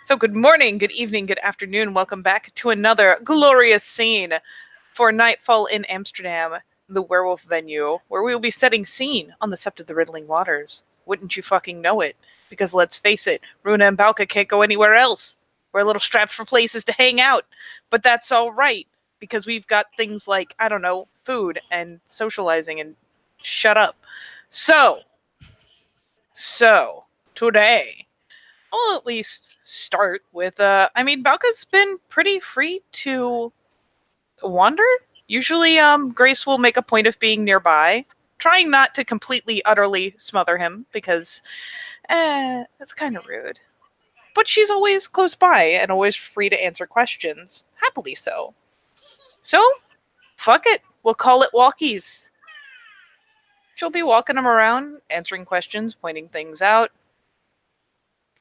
So good morning, good evening, good afternoon. Welcome back to another glorious scene for Nightfall in Amsterdam, the werewolf venue, where we will be setting scene on the Sept of the Riddling Waters. Wouldn't you fucking know it? Because let's face it, Runa and Balka can't go anywhere else. We're a little strapped for places to hang out. But that's all right, because we've got things like, I don't know, food and socializing and shut up. So, today, I'll at least start with Balka's been pretty free to wander. Usually Grace will make a point of being nearby, trying not to completely utterly smother him because that's kind of rude. But she's always close by and always free to answer questions, happily so. So, fuck it. We'll call it walkies. She'll be walking him around, answering questions, pointing things out,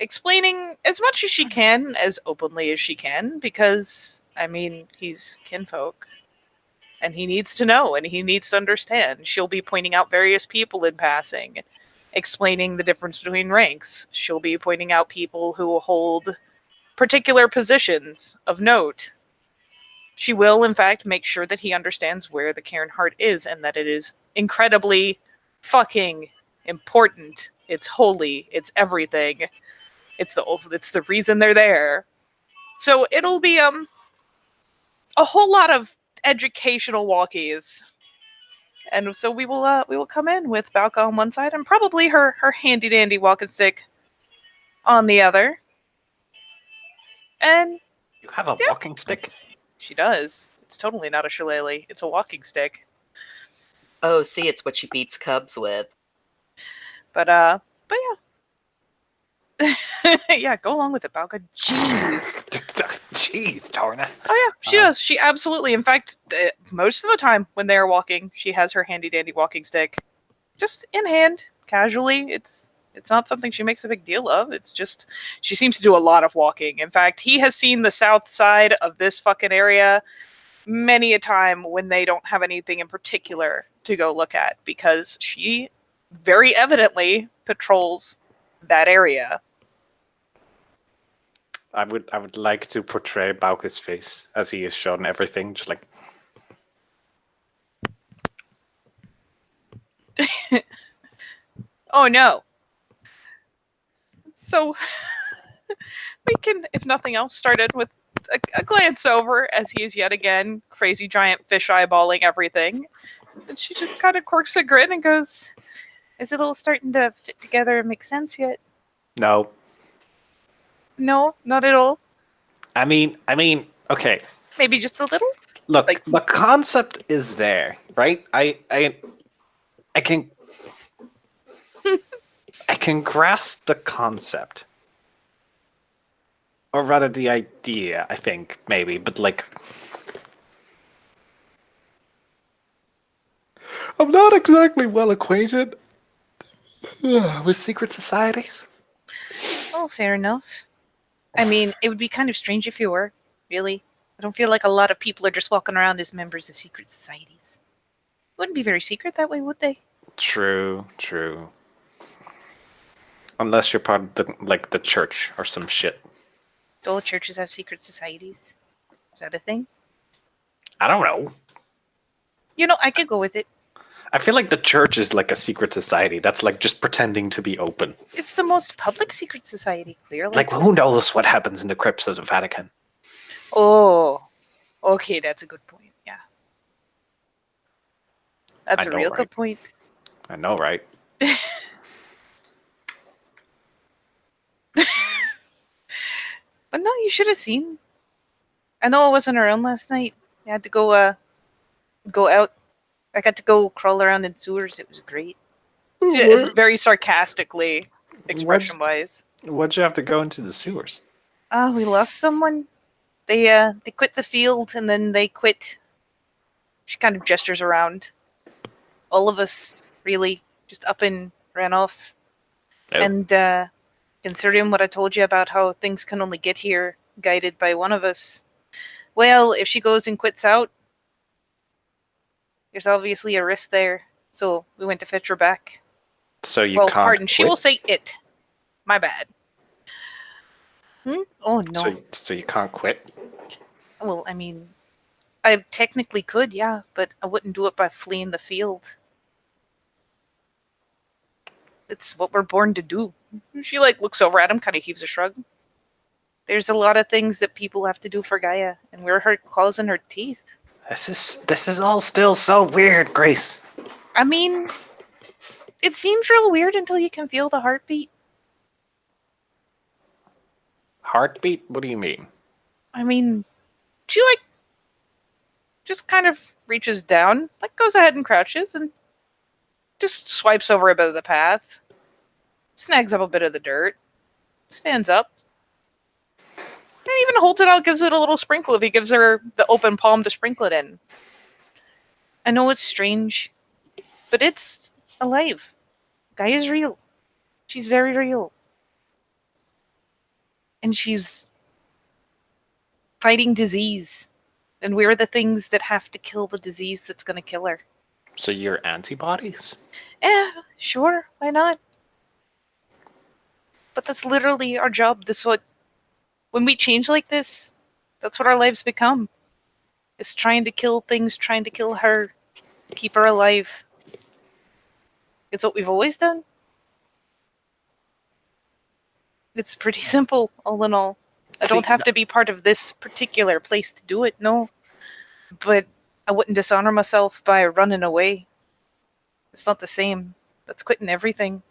explaining as much as she can, as openly as she can, because, he's kinfolk. And he needs to know, and he needs to understand. She'll be pointing out various people in passing, explaining the difference between ranks. She'll be pointing out people who hold particular positions of note. She will, in fact, make sure that he understands where the Cairn Heart is, and that it is incredibly fucking important. It's holy. It's everything. It's the reason they're there. So it'll be a whole lot of educational walkies. And so we will come in with Balka on one side and probably her handy dandy walking stick on the other. And you have a walking stick? She does. It's totally not a shillelagh. It's a walking stick. Oh, see, it's what she beats cubs with. But yeah. Yeah, go along with it, Balka. Jeez. Jeez, Tarna. Oh, yeah, she does. She absolutely, in fact, most of the time when they are walking, she has her handy-dandy walking stick just in hand, casually. It's not something she makes a big deal of. It's just, she seems to do a lot of walking. In fact, he has seen the south side of this fucking area many a time when they don't have anything in particular to go look at, because she very evidently patrols that area. I would like to portray Bauke's face as he is shown everything, just like. Oh no. So we can, if nothing else, start it with a glance over as he is yet again crazy giant fish eyeballing everything. And she just kind of quirks a grin and goes, "Is it all starting to fit together and make sense yet?" No. No, not at all. I mean, okay. Maybe just a little? Look, the concept is there, right? I can I can grasp the concept. Or rather the idea, I think, maybe, but like I'm not exactly well acquainted with secret societies. Oh, fair enough. I mean, it would be kind of strange if you were, really. I don't feel like a lot of people are just walking around as members of secret societies. Wouldn't be very secret that way, would they? True. Unless you're part of the church or some shit. Do all churches have secret societies? Is that a thing? I don't know. You know, I could go with it. I feel like the church is like a secret society. That's like just pretending to be open. It's the most public secret society, clearly. Like, who knows what happens in the crypts of the Vatican? Oh, okay, that's a good point. Yeah. That's a real good point. I know, right? But no, you should have seen. I know I wasn't around last night. I had to go out. I got to go crawl around in sewers. It was great. Very sarcastically, expression-wise. What'd you have to go into the sewers? We lost someone. They quit the field and then they quit. She kind of gestures around. All of us, really, just up and ran off. Oh. And considering what I told you about how things can only get here guided by one of us, well, if she goes and quits out, there's obviously a risk there. So we went to fetch her back. So you can't pardon, quit? She will say it. My bad. Oh no. So you can't quit? Well, I mean, I technically could, yeah, but I wouldn't do it by fleeing the field. It's what we're born to do. She like looks over at him, kind of heaves a shrug. There's a lot of things that people have to do for Gaia, and we're her claws in her teeth. This is all still so weird, Grace. I mean, it seems real weird until you can feel the heartbeat. Heartbeat? What do you mean? I mean, she like just kind of reaches down, like goes ahead and crouches, and just swipes over a bit of the path, snags up a bit of the dirt, stands up, and even holds it out, gives it a little sprinkle if he gives her the open palm to sprinkle it in. I know it's strange, but it's alive. Gaia's real. She's very real. And she's fighting disease. And we're the things that have to kill the disease that's going to kill her. So you're antibodies? Sure, why not? But that's literally our job. When we change like this, that's what our lives become. It's trying to kill things, trying to kill her, keep her alive. It's what we've always done. It's pretty simple, all in all. I don't have to be part of this particular place to do it, no. But I wouldn't dishonor myself by running away. It's not the same. That's quitting everything.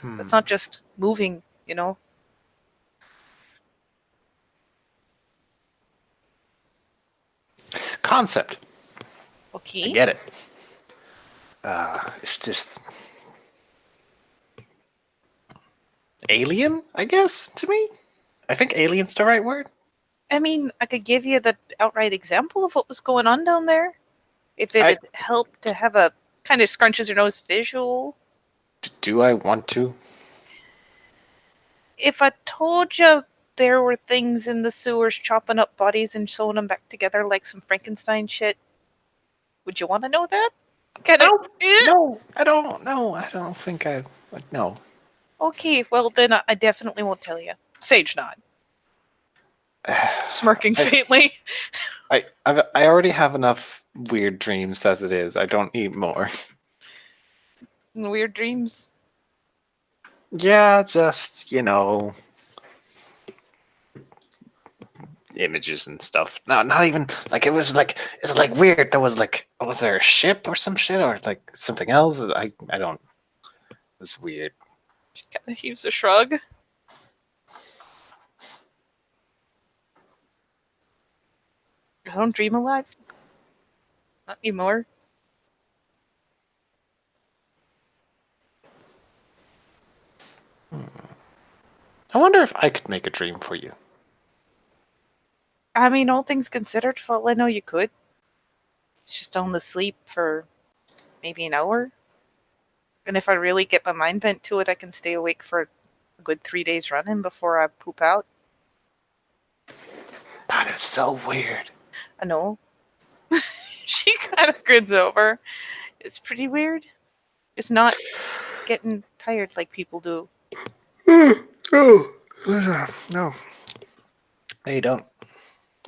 That's not just moving, you know? Concept. Okay. I get it. It's just alien, I guess, to me. I think alien's the right word. I mean, I could give you the outright example of what was going on down there. If it had helped to have a kind of scrunches your nose visual. Do I want to? If I told you there were things in the sewers chopping up bodies and sewing them back together like some Frankenstein shit, would you want to know that? No, I don't. No, I don't think I. No. Okay, well then I definitely won't tell you. Sage nod. Smirking faintly. I already have enough weird dreams as it is. I don't need more. Weird dreams. Yeah, just images and stuff. No, not even like it's like weird. Was there a ship or some shit or like something else? I don't. It's weird. She kind of heaves a shrug. I don't dream a lot. Not anymore. I wonder if I could make a dream for you. I mean, all things considered, for all I know, you could. It's just only sleep for maybe an hour. And if I really get my mind bent to it, I can stay awake for a good 3 days running before I poop out. That is so weird. I know. She kind of grins over. It's pretty weird. Just not getting tired like people do. Oh, no. They don't,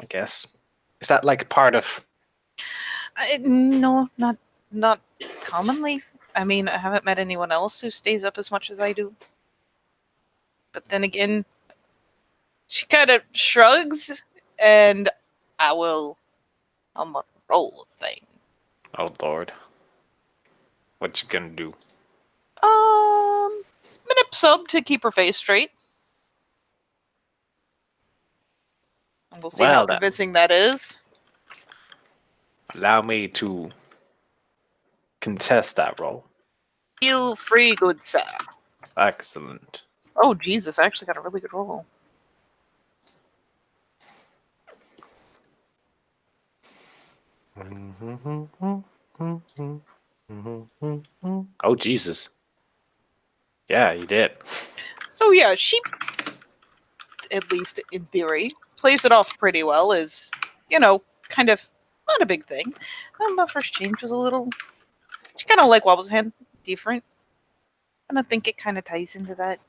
I guess. Is that like part of... No, not commonly. I mean, I haven't met anyone else who stays up as much as I do. But then again, she kind of shrugs, and I'm a roll thing. Oh, Lord. What you gonna do? Minute sub to keep her face straight. And we'll see how convincing that is. Allow me to contest that role. Feel free, good sir. Excellent. Oh, Jesus, I actually got a really good roll. Oh, Jesus. Yeah, you did. So yeah, she, at least in theory, plays it off pretty well as, kind of not a big thing. My first change was a little... She kind of like wobbles her hand different. And I think it kind of ties into that.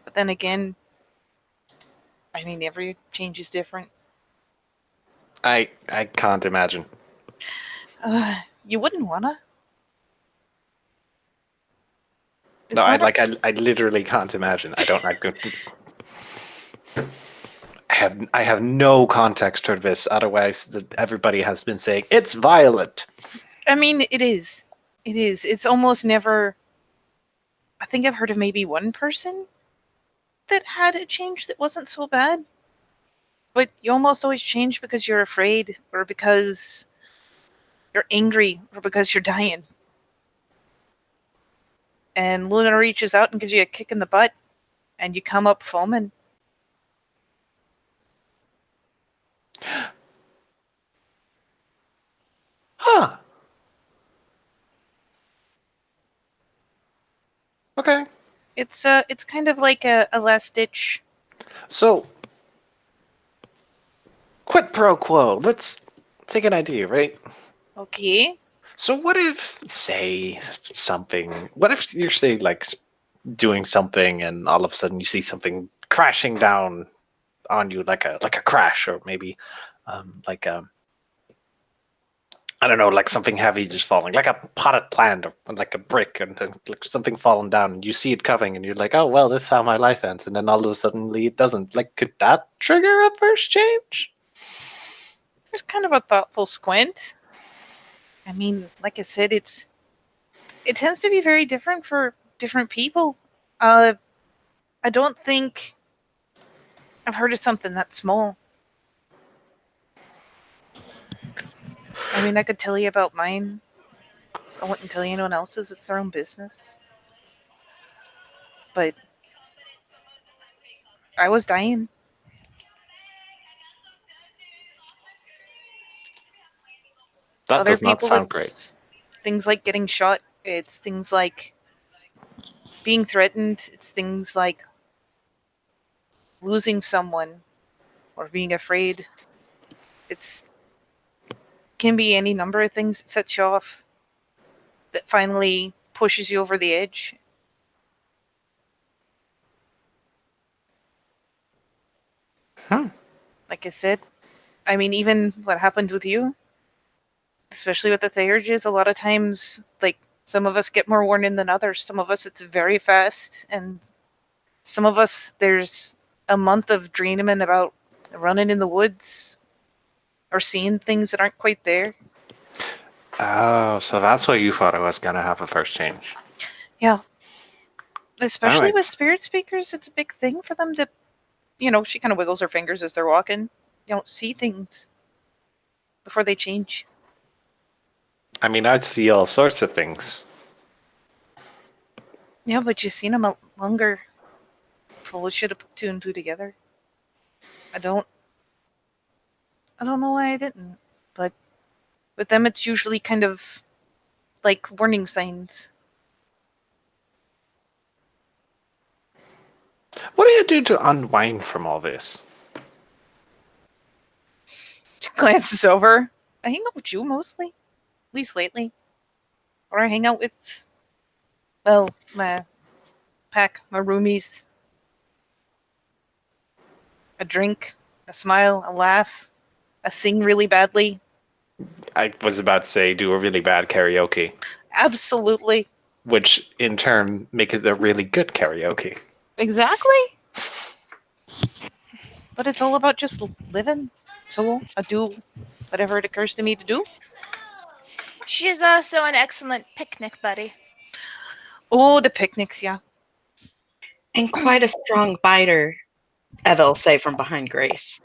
But then again, I mean, every change is different. I can't imagine. You wouldn't wanna. It's No, I not a- like I literally can't imagine. I don't like. I have no context for this. Otherwise, everybody has been saying it's violent. I mean, it is. It is. It's almost never. I think I've heard of maybe one person that had a change that wasn't so bad. But you almost always change because you're afraid, or because you're angry, or because you're dying. And Luna reaches out and gives you a kick in the butt, and you come up foaming. Huh. Okay. It's kind of like a last ditch. So, quid pro quo. Let's take an idea, right? Okay. So, what if, say, something? What if you're, say, like doing something, and all of a sudden you see something crashing down on you, like a crash, or maybe like a I don't know, like something heavy just falling, like a potted plant or like a brick, and like something falling down, and you see it coming, and you're like, oh well, this is how my life ends, and then all of a sudden it doesn't. Like, could that trigger a first change? There's kind of a thoughtful squint. I mean, like I said, it tends to be very different for different people. Uh, I don't think I've heard of something that small. I mean, I could tell you about mine. I wouldn't tell you anyone else's. It's their own business. But I was dying. That Other does not people, sound great. it's things like getting shot. It's things like being threatened. It's things like losing someone or being afraid. It's can be any number of things that sets you off that finally pushes you over the edge. Hmm. Like I said, I mean, even what happened with you, especially with the Theurges, a lot of times, like, some of us get more warning than others. Some of us, it's very fast. And some of us, there's a month of dreaming about running in the woods or seeing things that aren't quite there. Oh, so that's why you thought I was gonna have a first change. Yeah. All Especially with right. spirit speakers, it's a big thing for them to, she kind of wiggles her fingers as they're walking. You don't see things before they change. I mean, I'd see all sorts of things. Yeah, but you've seen them longer. Probably should have put two and two together. I don't. I don't know why I didn't. But with them, it's usually kind of like warning signs. What do you do to unwind from all this? She glances over. I hang out with you mostly, at least lately. Or I hang out with, well, my pack, my roomies. A drink, a smile, a laugh, a sing really badly. I was about to say do a really bad karaoke, Absolutely. which in turn make it a really good karaoke. Exactly. But it's all about just living. So I do whatever it occurs to me to do. She is also an excellent picnic buddy. Oh, the picnics, yeah. And quite a strong biter, Evel say from behind Grace.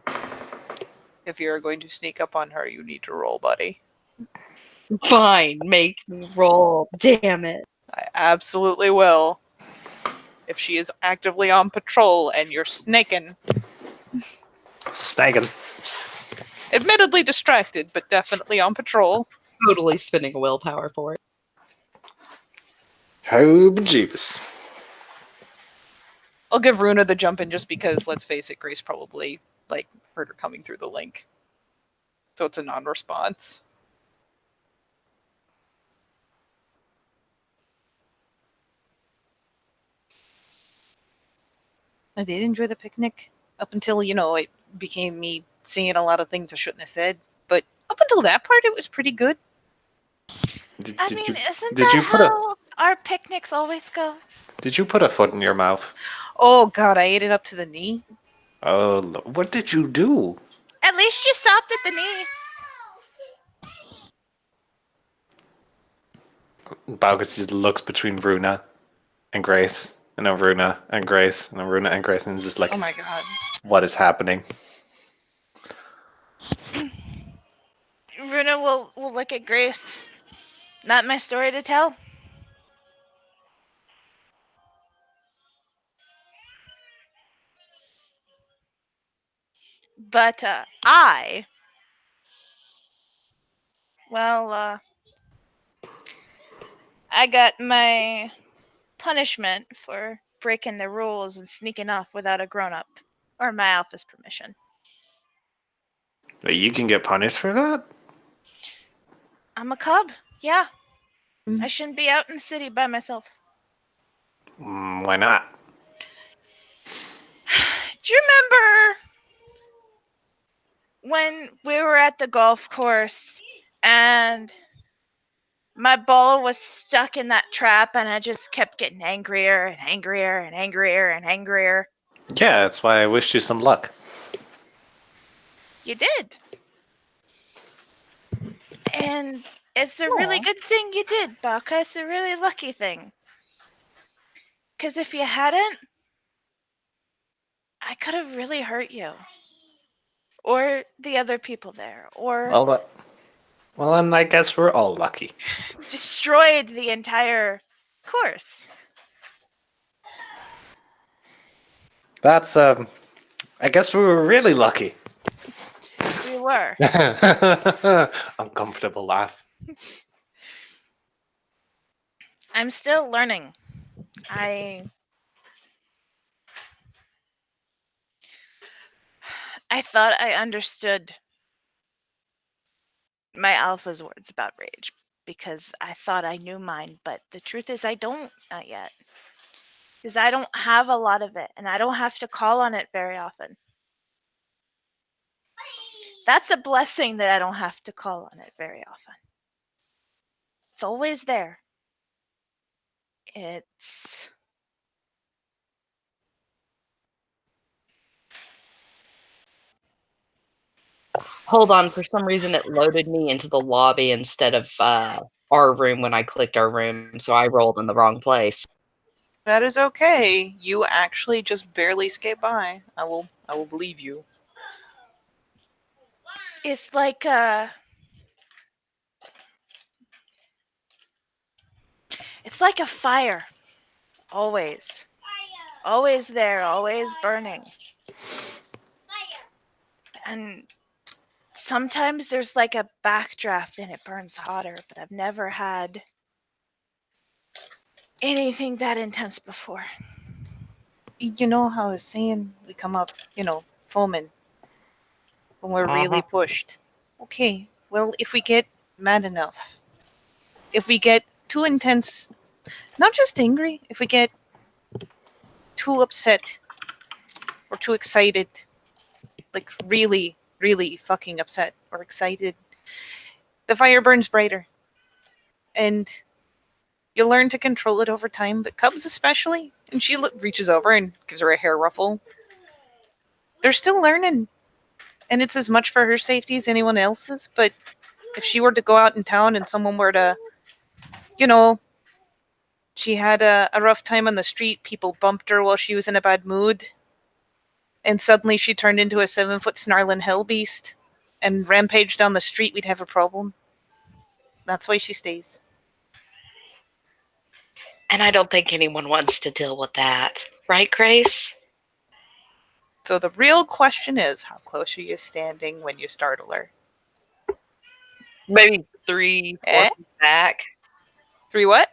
If you're going to sneak up on her, you need to roll, buddy. Fine, make me roll. Damn it. I absolutely will. If she is actively on patrol and you're snaking, Snagging. admittedly distracted, but definitely on patrol. Totally spinning a willpower for it. Oh, bejeebus. I'll give Runa the jump in just because, let's face it, Grace probably heard her coming through the link. So it's a non-response. I did enjoy the picnic. Up until, it became me saying a lot of things I shouldn't have said. But up until that part, it was pretty good. I mean, isn't did you that put a how our picnics always go? did you put a foot in your mouth? Oh, God, I ate it up to the knee. Oh, what did you do? At least you stopped at the knee. Balgus just looks between Runa and Grace, and then Runa and Grace, and then Runa and Grace, and is just like, Oh, my God. what is happening? Runa will look at Grace. Not my story to tell. But I got my punishment for breaking the rules and sneaking off without a grown-up or my alpha's permission. Wait, you can get punished for that? I'm a cub. Yeah. Mm. I shouldn't be out in the city by myself. Why not? Do you remember when we were at the golf course and my ball was stuck in that trap and I just kept getting angrier and angrier and angrier and angrier? Yeah, that's why I wished you some luck. You did. And it's a really Aw. good thing you did, Baka. It's a really lucky thing. Because if you hadn't, I could have really hurt you. Or the other people there. Or Well, then I guess we're all lucky. destroyed the entire course. That's I guess we were really lucky. We were. Uncomfortable laugh. I'm still learning. I thought I understood my alpha's words about rage because I thought I knew mine, but the truth is I don't, not yet. Because I don't have a lot of it and I don't have to call on it very often. That's a blessing that I don't have to call on it very often. It's always there. It's Hold on, for some reason it loaded me into the lobby instead of our room when I clicked our room, so I rolled in the wrong place. That is okay. You actually just barely escaped by. I will believe you. it's like it's like a fire. Always. Always there, always burning. And sometimes there's like a backdraft and it burns hotter, but I've never had anything that intense before. You know how I was saying we come up, foaming when we're really pushed. Okay, well, if we get mad enough, if we get too intense, not just angry, if we get too upset or too excited, like really, really fucking upset or excited, the fire burns brighter. And you learn to control it over time, but cubs especially, and she reaches over and gives her a hair ruffle. They're still learning, and it's as much for her safety as anyone else's, but if she were to go out in town and someone were to, you know, she had a rough time on the street, people bumped her while she was in a bad mood, and suddenly she turned into a 7-foot snarling hell beast and rampaged down the street, we'd have a problem. That's why she stays. And I don't think anyone wants to deal with that. Right, Grace? So the real question is, how close are you standing when you startle her? Maybe 3, 4 Eh? feet back. 3 what?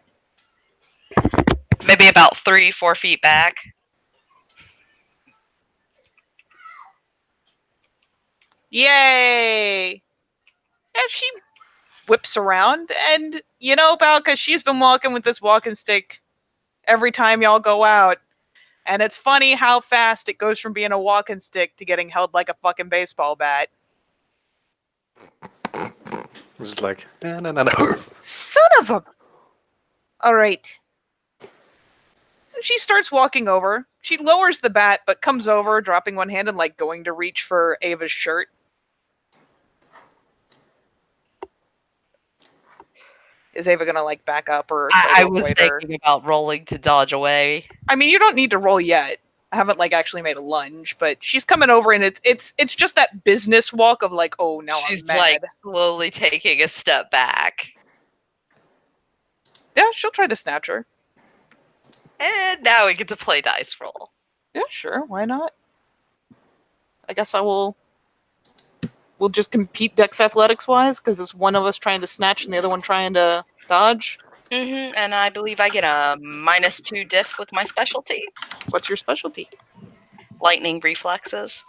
Maybe about 3, 4 feet back. Yay! And she whips around, and about because she's been walking with this walking stick every time y'all go out. And it's funny how fast it goes from being a walking stick to getting held like a fucking baseball bat. It's like, no. Son of a... Alright. She starts walking over. She lowers the bat, but comes over, dropping one hand and, like, going to reach for Ava's shirt. Is Ava gonna, like, back up or try I to was avoid her? thinking about rolling to dodge away. I mean, you don't need to roll yet. I haven't, like, actually made a lunge, but she's coming over and it's just that business walk of, like, oh, now She's I'm mad. like slowly taking a step back. Yeah, she'll try to snatch her. And now we get to play dice roll. Yeah, sure, why not? I guess we'll just compete dex athletics wise, because it's one of us trying to snatch and the other one trying to dodge. And I believe I get a -2 diff with my specialty. What's your specialty? Lightning reflexes.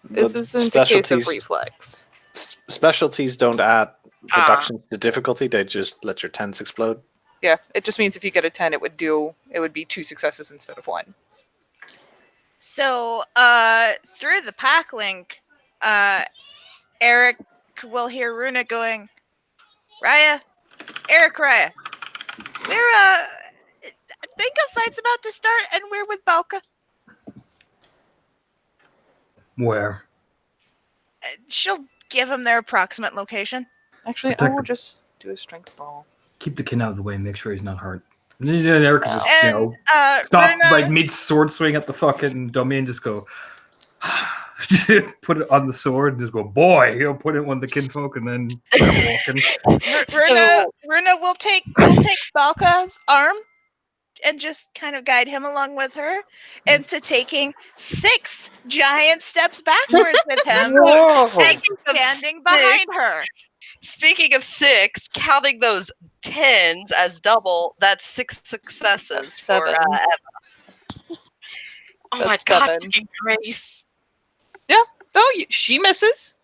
This isn't a case of reflex. Specialties don't add reductions to difficulty, they just let your 10s explode. Yeah, it just means if you get a 10, it would be 2 successes instead of 1. So, through the pack link, Eric will hear Runa going, Raya, Raya, I think a fight's about to start and we're with Balka. Where? She'll give him their approximate location. Actually, I will just do a strength roll. Keep the kid out of the way. Make sure he's not hurt. Eric can just, And, stop Runa, like mid sword swing at the fucking dummy and just go, put it on the sword and just go, boy. He'll put it on the kinfolk and then start walking. Runa will take Balka's arm and just kind of guide him along with her into taking 6 giant steps backwards with him and standing behind her. Speaking of 6, counting those 10s as double, that's 6 successes That's for 7. Emma. Oh my That's god, 7. fucking Grace. Yeah, though she misses.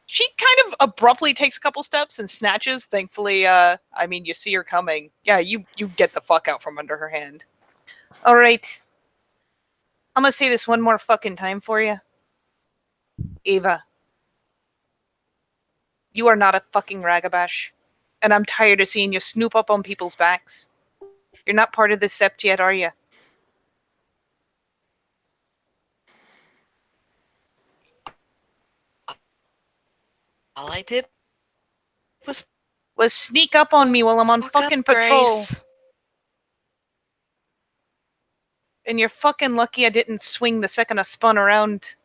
She kind of abruptly takes a couple steps and snatches. Thankfully, I mean, you see her coming. Yeah, you get the fuck out from under her hand. All right. I'm gonna say this one more fucking time for you. Ava. You are not a fucking ragabash. And I'm tired of seeing you snoop up on people's backs. You're not part of the sept yet, are you? All I did was sneak up on me while I'm on walk fucking up, patrol. Grace. And you're fucking lucky I didn't swing the second I spun around.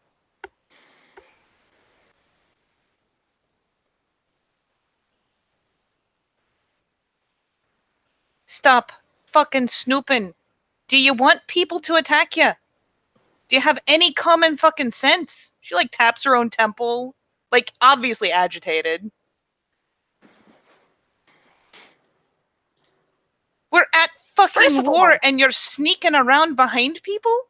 Stop fucking snooping. Do you want people to attack you? Do you have any common fucking sense? She like taps her own temple. Like, obviously agitated. We're at fucking war and you're sneaking around behind people?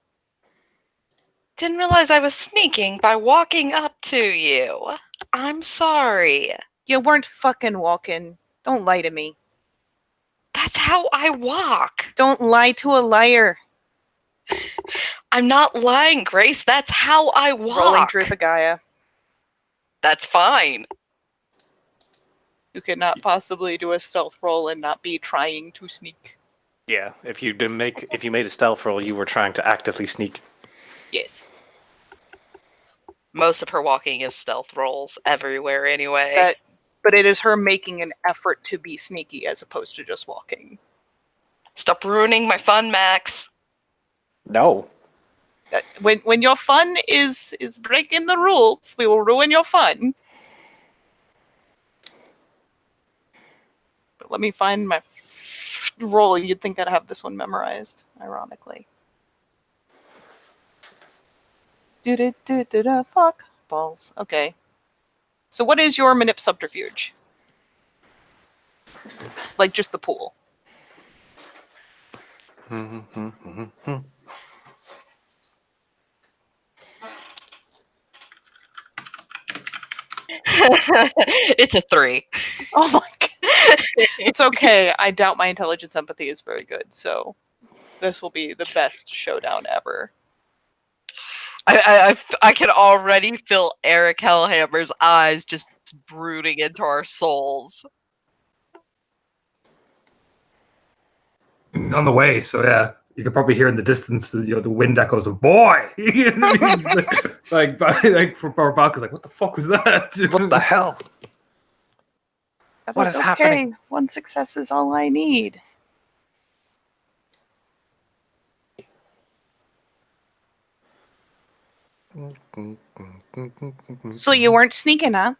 Didn't realize I was sneaking by walking up to you. I'm sorry. You weren't fucking walking. Don't lie to me. That's how I walk. Don't lie to a liar. I'm not lying, Grace. That's how I walk. Rolling truth of Gaia. That's fine. You could not possibly do a stealth roll and not be trying to sneak. Yeah, if you made a stealth roll, you were trying to actively sneak. Yes. Most of her walking is stealth rolls everywhere anyway. But it is her making an effort to be sneaky as opposed to just walking. Stop ruining my fun, Max. No. When your fun is breaking the rules, we will ruin your fun. But let me find my roll. You'd think I'd have this one memorized, ironically. Fuck balls. Okay. So what is your manip subterfuge? Like just the pool. It's a 3. Oh my god. It's okay. I doubt my intelligence empathy is very good, so this will be the best showdown ever. I can already feel Eric Hellhammer's eyes just brooding into our souls. On the way, so yeah. You could probably hear in the distance the wind echoes of "boy." You know what I mean? like for Barbaca's like, what the fuck was that? What the hell? What That's is happening? One success is all I need. So you weren't sneaking, huh?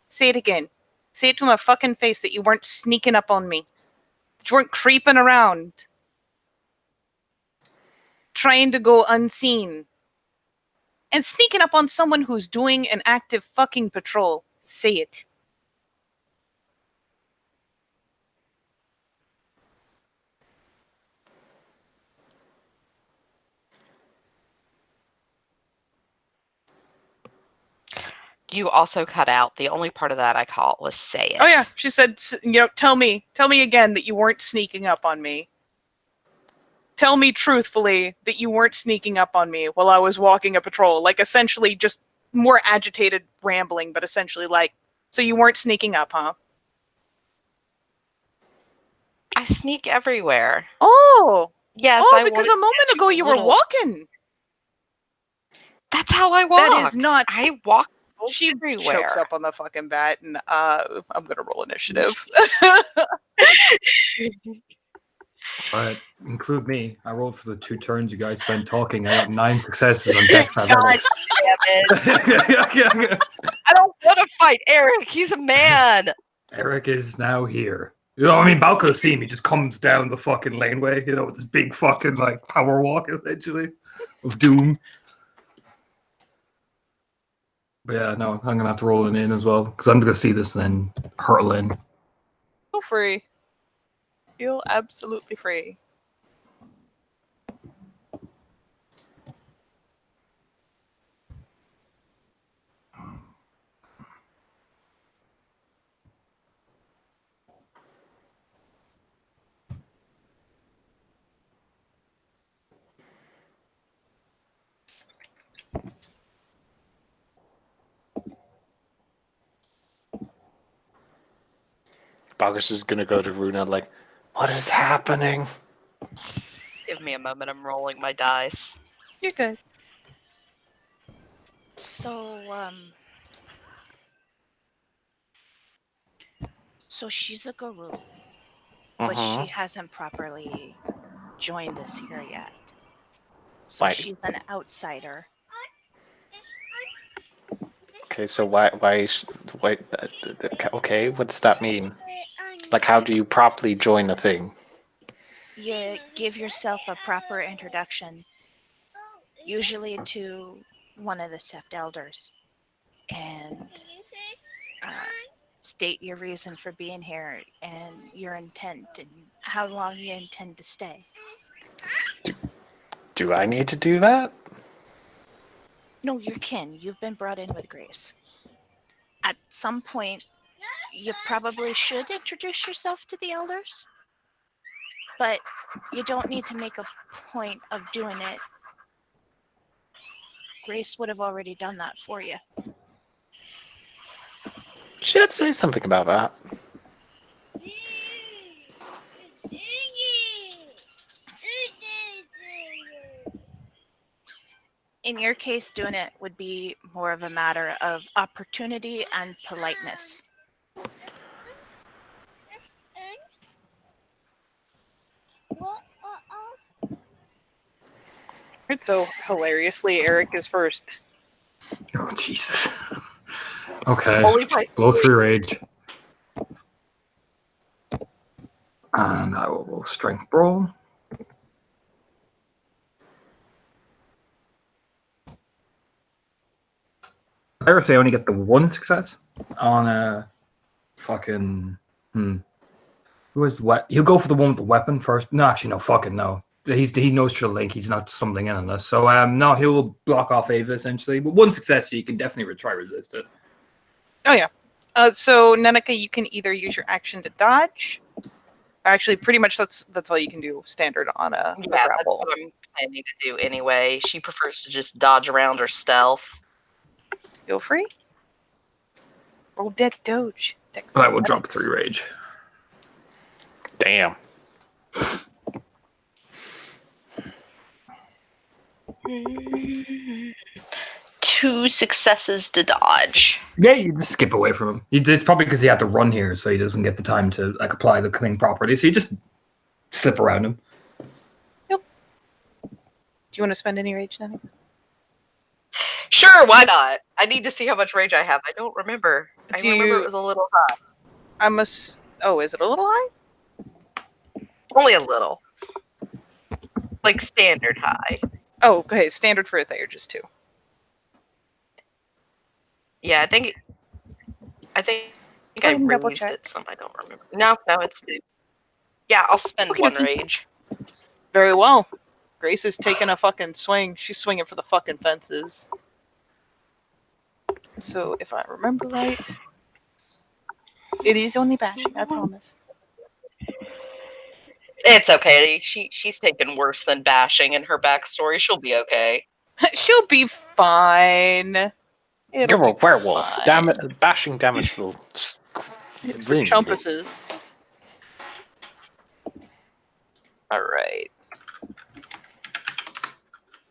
Say it again. Say it to my fucking face that you weren't sneaking up on me. That you weren't creeping around. Trying to go unseen. And sneaking up on someone who's doing an active fucking patrol. Say it. You also cut out. The only part of that I caught was "say it." Oh yeah, she said, tell me again that you weren't sneaking up on me. Tell me truthfully that you weren't sneaking up on me while I was walking a patrol. Like, essentially just more agitated rambling, but essentially like, so you weren't sneaking up, huh? I sneak everywhere. Oh! Yes, Oh, I because wanted a moment ago you were walking! That's how I walk. That is not... I walk She everywhere. chokes up on the fucking bat, and I'm gonna roll initiative. But include me. I rolled for the 2 turns you guys spent talking. I got 9 successes on Dex. God damn it. I don't want to fight Eric. He's a man. Eric is now here. You know, I mean, Balco's seen me just comes down the fucking laneway, you know, with this big fucking like power walk essentially of doom. But yeah, no, I'm gonna have to roll it in as well because I'm gonna see this and then hurl in. Feel free. Feel absolutely free. Bogus is gonna go to Runa like, what is happening? Give me a moment. I'm rolling my dice. You're good. So she's a guru, but she hasn't properly joined us here yet. So she's an outsider. Okay, so why? Okay, what does that mean? Like, how do you properly join a thing? You give yourself a proper introduction, usually to one of the sect elders, and state your reason for being here and your intent and how long you intend to stay. Do I need to do that? No, you're kin. You've been brought in with grace. At some point, you probably should introduce yourself to the elders, but you don't need to make a point of doing it. Grace would have already done that for you. Should say something about that. In your case, doing it would be more of a matter of opportunity and politeness. So, hilariously, Eric is first. Oh Jesus. Okay. Only by Blow 3 rage. And I will roll strength brawl. I would say I only get the 1 success on a fucking Who is what? He'll go for the one with the weapon first. No, actually, no. Fucking no. He knows Trill Link. He's not stumbling in on this. So no, he'll block off Ava essentially. But 1 success, so you can definitely try resist it. Oh yeah. So Nenica, you can either use your action to dodge, Actually, pretty much that's all you can do standard on a Yeah, that's grapple. what I'm planning to do anyway. She prefers to just dodge around or stealth. Feel free. Roll dead doge. But I will drop 3 rage. Damn. Two successes to dodge. Yeah, you just skip away from him. It's probably because he had to run here, so he doesn't get the time to like apply the thing properly. So you just slip around him. Yep. Do you want to spend any rage now? Sure, why not? I need to see how much rage I have. I don't remember. I remember it was a little high. Oh, is it a little high? Only a little. Like standard high. Oh, okay. Standard for a Thayer, just 2. Yeah, I think I and double raised check. it some. I don't remember. No, it's 2. Yeah, I'll spend Okie 1 dokie. rage. Very well. Grace is taking a fucking swing. She's swinging for the fucking fences. So, if I remember right, it is only bashing, I promise. It's okay. She's taken worse than bashing in her backstory. She'll be okay. She'll be fine. It'll You're a be werewolf. fine. Bashing damage will. It's for chumpuses. Alright.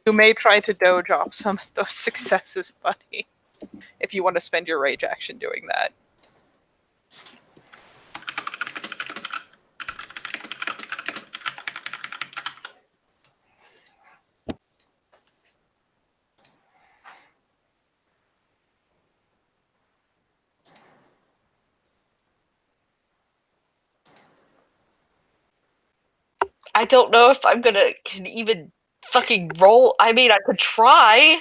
You may try to doge off some of those successes, buddy. If you want to spend your rage action doing that. I don't know if I'm can even fucking roll. I mean, I could try.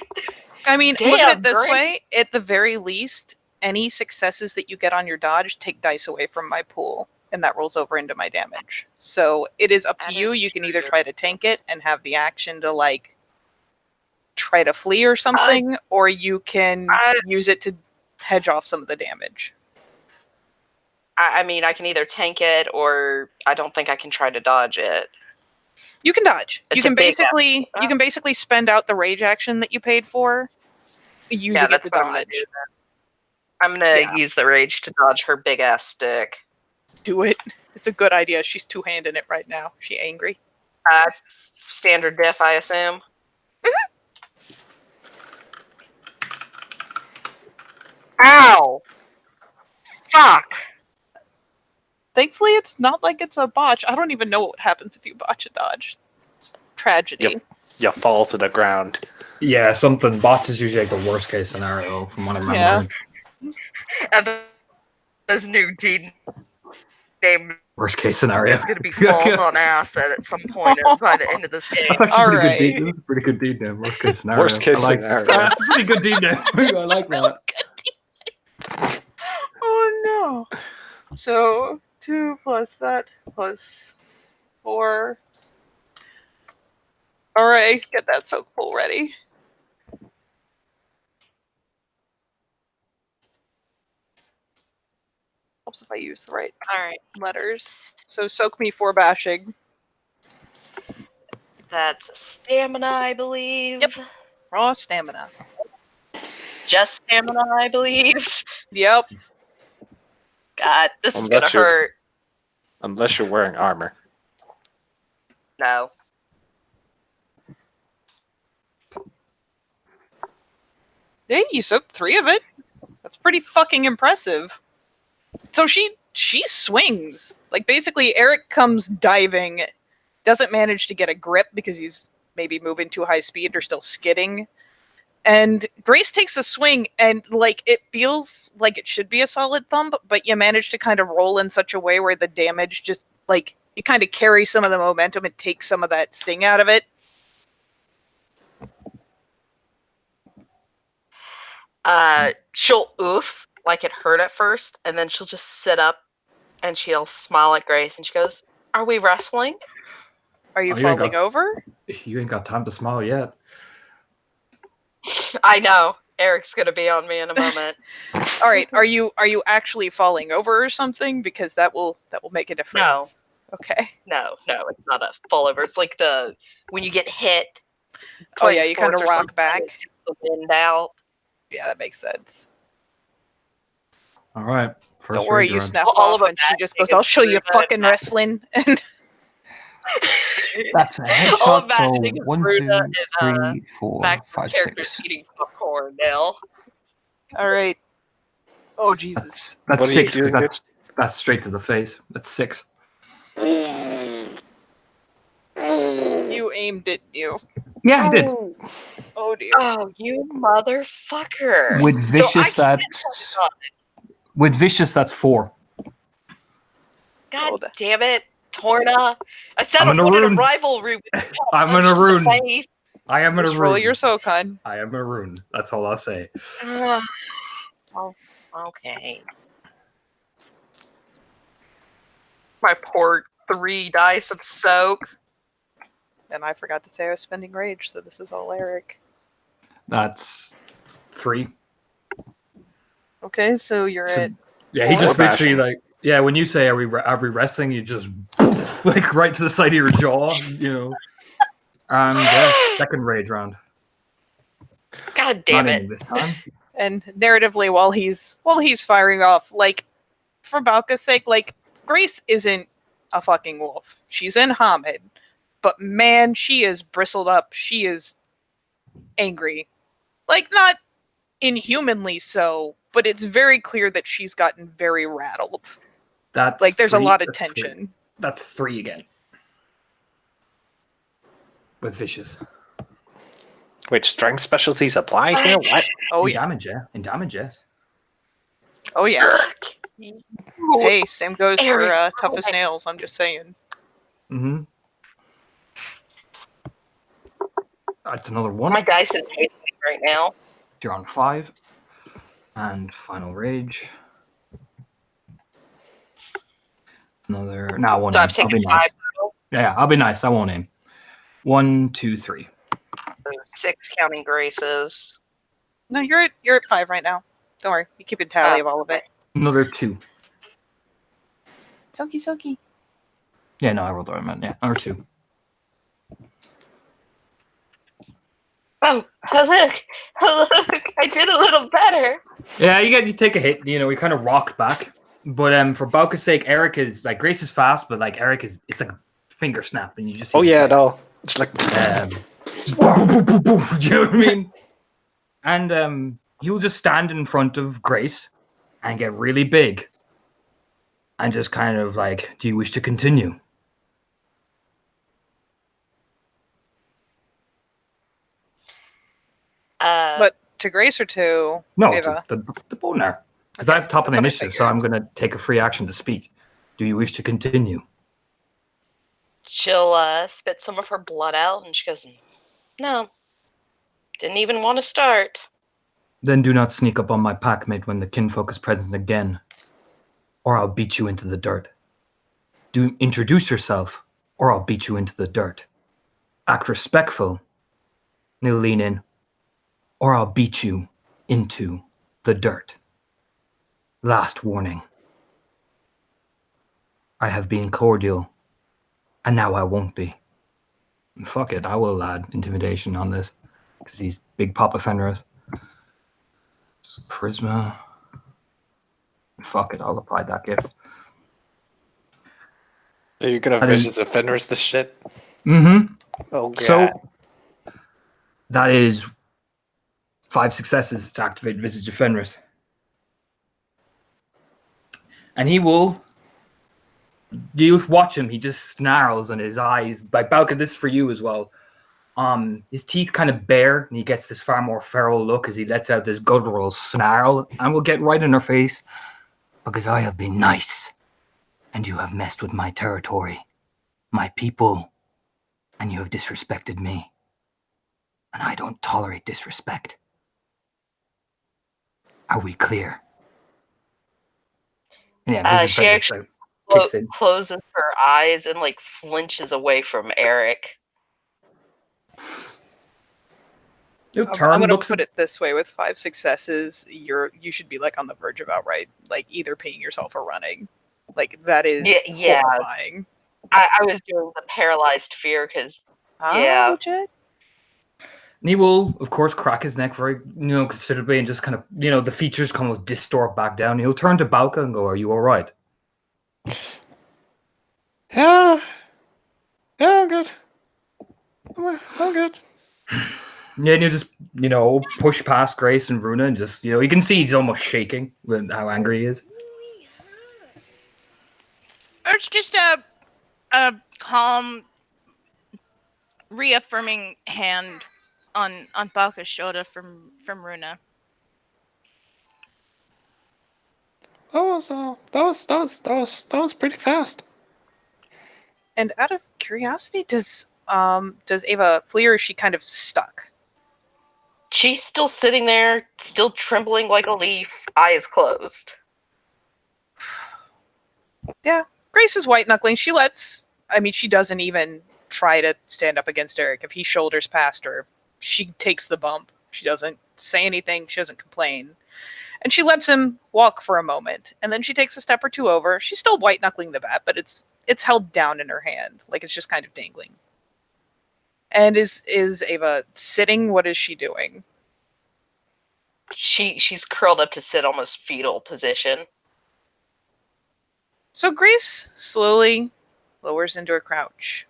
I mean, look at Damn, it this great. way. At the very least, any successes that you get on your dodge take dice away from my pool, and that rolls over into my damage. So it is up to That you. is You can either true. try to tank it and have the action to, like, try to flee or something, or you can use it to hedge off some of the damage. I mean, I can either tank it, or I don't think I can try to dodge it. You can dodge. It's You can a big basically spend out the rage action that you paid for, using it that's to what I'm gonna dodge. do then. I'm gonna use the rage to dodge her big ass stick. Do it. It's a good idea. She's two-handing it right now. She angry. Standard diff, I assume. Ow! Fuck! Thankfully, it's not like it's a botch. I don't even know what happens if you botch a dodge. It's tragedy. Yep. You fall to the ground. Yeah, something. Botch is usually like the worst case scenario from what I remember. And this new D name Worst case scenario. is going to be falls on acid at some point by the end of this game. That's actually Alright. pretty good deed. This is a pretty good deed name. Worst case scenario. Worst case scenario. That's a pretty good deed name. I like that. Oh no. So 2 plus that plus 4. Alright, get that soak pool ready. Helps if I use the right Alright. letters. So soak me 4 bashing. That's stamina, I believe. Yep. Raw stamina. Just stamina, I believe. Yep. God, this is I'm gonna not sure. hurt. Unless you're wearing armor. No. Hey, you soaked 3 of it. That's pretty fucking impressive. So she swings. Like, basically, Eric comes diving, doesn't manage to get a grip because he's maybe moving too high speed or still skidding. And Grace takes a swing, and, like, it feels like it should be a solid thump, but you manage to kind of roll in such a way where the damage just, like, it kind of carries some of the momentum and takes some of that sting out of it. She'll oof, like it hurt at first, and then she'll just sit up and she'll smile at Grace and she goes, "Are we wrestling?" Are you you ain't falling over? You ain't got time to smile yet. I know. Eric's gonna be on me in a moment. All right, are you actually falling over or something? Because that will make a difference. Okay. No, it's not a fall over. It's like when you get hit. Oh yeah, you kind of sports or rock something, back. it takes the wind out. Yeah, that makes sense. All right. First Don't worry, rage you round. snap All off, of and she just goes, imagining "I'll show you is Bruna fucking and wrestling." And That's a All headshot. So imagining is 1, Bruna 2, 3, 4, Max's 5, character's 6. eating popcorn now. all right. Oh Jesus! That's What are you 6 because doing, that's straight to the face. That's 6. You aimed it, you. Yeah, I did. Oh dear. Oh, you motherfucker! With So I vicious, can't that's that's 4. God Hold. damn it, Torna! I said I'm I in a wanted a rune. rivalry with you. I'm in Punch a to the rune. face. I am in a Just roll rune. your SoCon. I am a rune. That's all I'll say. Oh, okay. My poor 3 dice of soak. And I forgot to say I was spending rage, so this is all Eric. That's 3. Okay, so you're So- at. Yeah, he Or just bashing. literally yeah. When you say are we wrestling, you just like right to the side of your jaw, And yeah, second rage round. God damn Not it. in this time. And narratively, while he's firing off, like, for Balka's sake, like, Grace isn't a fucking wolf. She's in Hamid, but man, she is bristled up. She is angry, like, not inhumanly so, but it's very clear that she's gotten very rattled. That's Like, there's 3. a lot of That's 3. tension. That's 3 again. With vicious. Wait, strength specialties apply here? What? Oh In yeah, damage, yeah. In damage, yes. oh yeah. Hey, same goes for Eric, toughest nails. I'm just saying. Mm-hmm. That's another 1. My dice is hating me right now. You're on 5. And final rage. Another. Now one. So I've I'll taken be 5 nice. Yeah, I'll be nice. I won't aim. 1, 2, 3. 6 counting graces. No, you're at 5 right now. Don't worry, you keep a tally of all of it. Another 2. Soki. Yeah, no, I rolled the right amount. Yeah, another 2. Oh, look, I did a little better. Yeah, you take a hit. We kind of rocked back. But for Balka's sake, Eric is like Grace is fast, but like Eric it's like a finger snap, and you just see No. It's like do you know what I mean? And he'll just stand in front of Grace and get really big, and just kind of like, do you wish to continue? But to Grace or to No, Eva? the boner. Because Okay, I have top of that's the what I initiative, so figured. I'm going to take a free action to speak. Do you wish to continue? She'll spit some of her blood out, and she goes, "No, didn't even want to start." Then do not sneak up on my packmate when the kinfolk is present again, or I'll beat you into the dirt. Do introduce yourself, or I'll beat you into the dirt. Act respectful. Now lean in, or I'll beat you into the dirt. Last warning. I have been cordial, and now I won't be. And fuck it, I will add intimidation on this, because he's big Papa Fenris. Charisma. Fuck it, I'll apply that gift. Are you gonna vicious offenders this shit? Mm-hmm. Oh god. So that is 5 successes to activate Visage of Fenris. And he will. You watch him, he just snarls and his eyes, like Balka, this is for you as well. His teeth kind of bare, and he gets this far more feral look as he lets out this guttural snarl, and will get right in her face. Because I have been nice, and you have messed with my territory, my people, and you have disrespected me. And I don't tolerate disrespect. Are we clear? Yeah, She actually closes her eyes and like flinches away from Eric. I'm gonna put it this way: with 5 successes, you should be like on the verge of outright, like either peeing yourself or running. Like that is horrifying. I was doing the paralyzed fear because Yeah. Legit. And he will, of course, crack his neck very, considerably, and just kind of, the features kind of distort back down. He'll turn to Balka and go, "Are you all right?" Yeah. Yeah, I'm good. I'm good. Yeah, and he'll just, push past Grace and Runa, and just, you can see he's almost shaking with how angry he is. It's just a calm, reaffirming hand on Balka's shoulder from Runa. That was pretty fast. And out of curiosity, does Ava flee, or is she kind of stuck? She's still sitting there, still trembling like a leaf, eyes closed. Yeah, Grace is white knuckling. She doesn't even try to stand up against Eric. If he shoulders past her, she takes the bump. She doesn't say anything. She doesn't complain. And she lets him walk for a moment. And then she takes a step or two over. She's still white knuckling the bat, but it's held down in her hand. Like it's just kind of dangling. And is Ava sitting? What is she doing? She's curled up to sit, almost fetal position. So Grace slowly lowers into a crouch.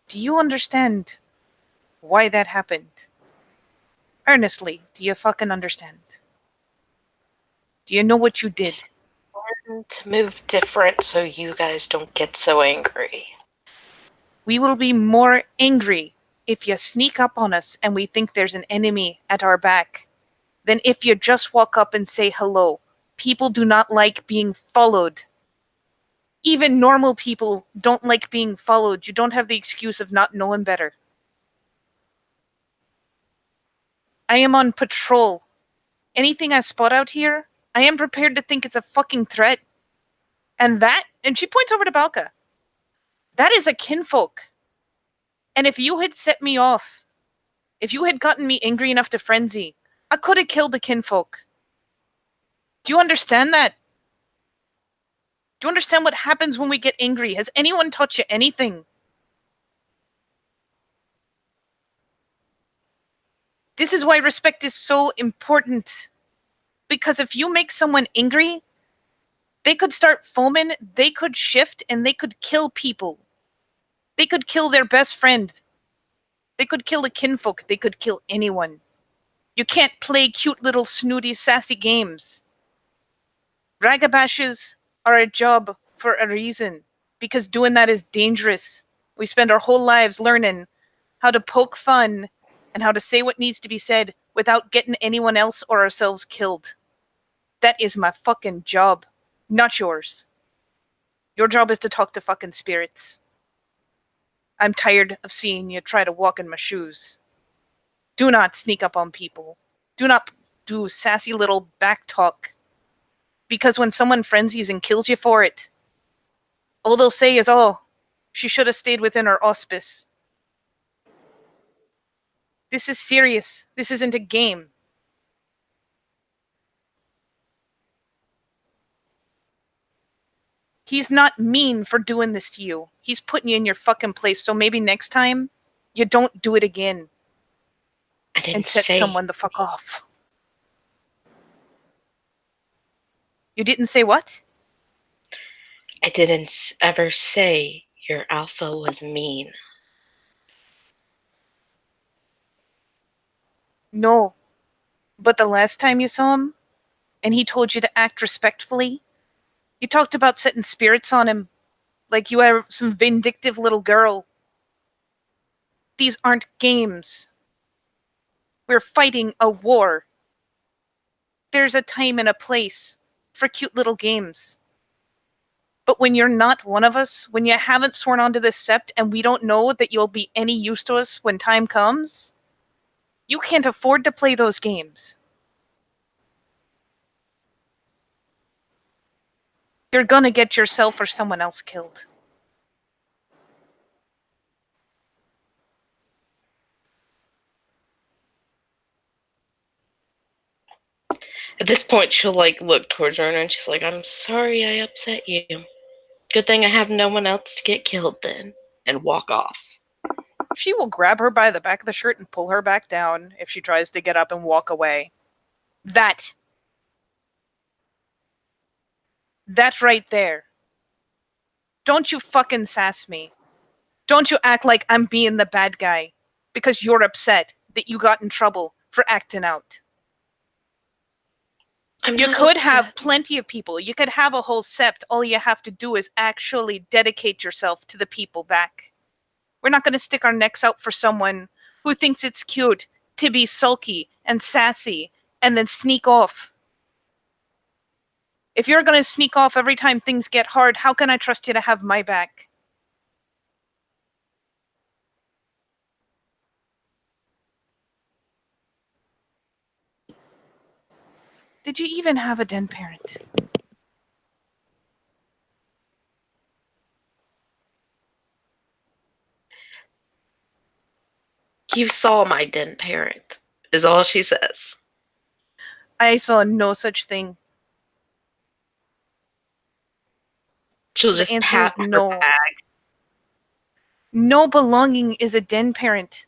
Do you understand why that happened? Earnestly, do you fucking understand? Do you know what you did? Learn to move different so you guys don't get so angry. We will be more angry if you sneak up on us and we think there's an enemy at our back than if you just walk up and say hello. People do not like being followed. Even normal people don't like being followed. You don't have the excuse of not knowing better. I am on patrol. Anything I spot out here, I am prepared to think it's a fucking threat. And she points over to Balka. That is a kinfolk. And if you had set me off, if you had gotten me angry enough to frenzy, I could have killed a kinfolk. Do you understand that? Do you understand what happens when we get angry? Has anyone taught you anything? This is why respect is so important. Because if you make someone angry, they could start foaming, they could shift, and they could kill people. They could kill their best friend. They could kill a kinfolk. They could kill anyone. You can't play cute little snooty sassy games. Ragabashes are a job for a reason, because doing that is dangerous. We spend our whole lives learning how to poke fun and how to say what needs to be said without getting anyone else or ourselves killed. That is my fucking job, not yours. Your job is to talk to fucking spirits. I'm tired of seeing you try to walk in my shoes. Do not sneak up on people. Do not do sassy little back talk. Because when someone frenzies and kills you for it, all they'll say is, "Oh, she should have stayed within her auspice." This is serious. This isn't a game. He's not mean for doing this to you. He's putting you in your fucking place, so maybe next time, you don't do it again. And set someone the fuck off. You didn't say what? I didn't ever say your alpha was mean. No. But the last time you saw him, and he told you to act respectfully, you talked about setting spirits on him, like you are some vindictive little girl. These aren't games. We're fighting a war. There's a time and a place for cute little games. But when you're not one of us, when you haven't sworn onto this sept and we don't know that you'll be any use to us when time comes, you can't afford to play those games. You're gonna get yourself or someone else killed. At this point, she'll look towards Rona and she's like, "I'm sorry I upset you." Good thing I have no one else to get killed then, and walk off. She will grab her by the back of the shirt and pull her back down if she tries to get up and walk away. That right there. Don't you fucking sass me. Don't you act like I'm being the bad guy because you're upset that you got in trouble for acting out. You could have plenty of people. You could have a whole sept. All you have to do is actually dedicate yourself to the people back. We're not going to stick our necks out for someone who thinks it's cute to be sulky and sassy and then sneak off. If you're going to sneak off every time things get hard, how can I trust you to have my back? Did you even have a den parent? You saw my den parent, is all she says. I saw no such thing. She'll The just answer pat is her no. bag. No belonging is a den parent.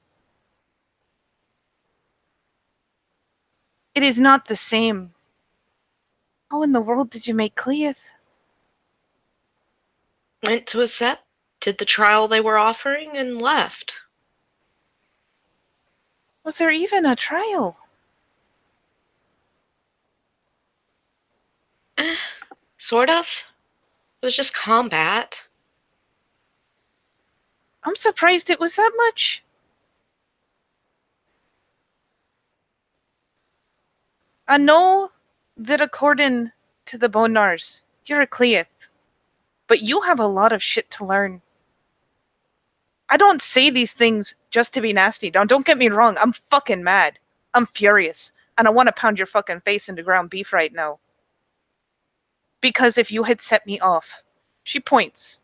It is not the same. How in the world did you make Cleith? Went to a sept, did the trial they were offering, and left. Was there even a trial? Sort of. It was just combat. I'm surprised it was that much. I know that according to the Bonars, you're a Cleith, but you have a lot of shit to learn. I don't say these things just to be nasty. Don't get me wrong. I'm fucking mad. I'm furious. And I want to pound your fucking face into ground beef right now. Because if you had set me off, she points,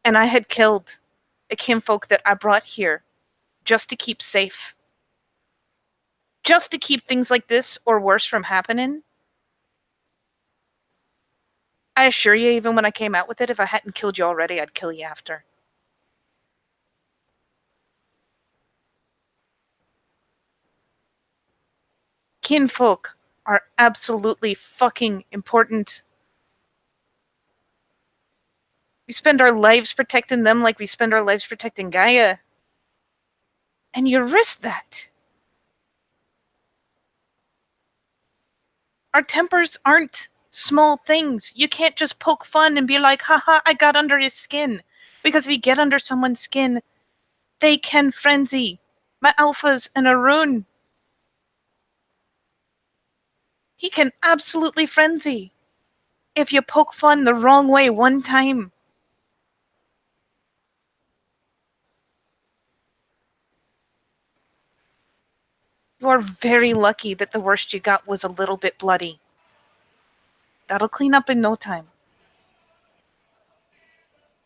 and I had killed a kinfolk that I brought here just to keep safe, just to keep things like this or worse from happening, I assure you, even when I came out with it, if I hadn't killed you already, I'd kill you after. Kinfolk are absolutely fucking important. We spend our lives protecting them like we spend our lives protecting Gaia. And you risk that. Our tempers aren't small things. You can't just poke fun and be like, haha, I got under his skin. Because if you get under someone's skin, they can frenzy. My alpha's an Arun. He can absolutely frenzy. If you poke fun the wrong way one time. You are very lucky that the worst you got was a little bit bloody. That'll clean up in no time.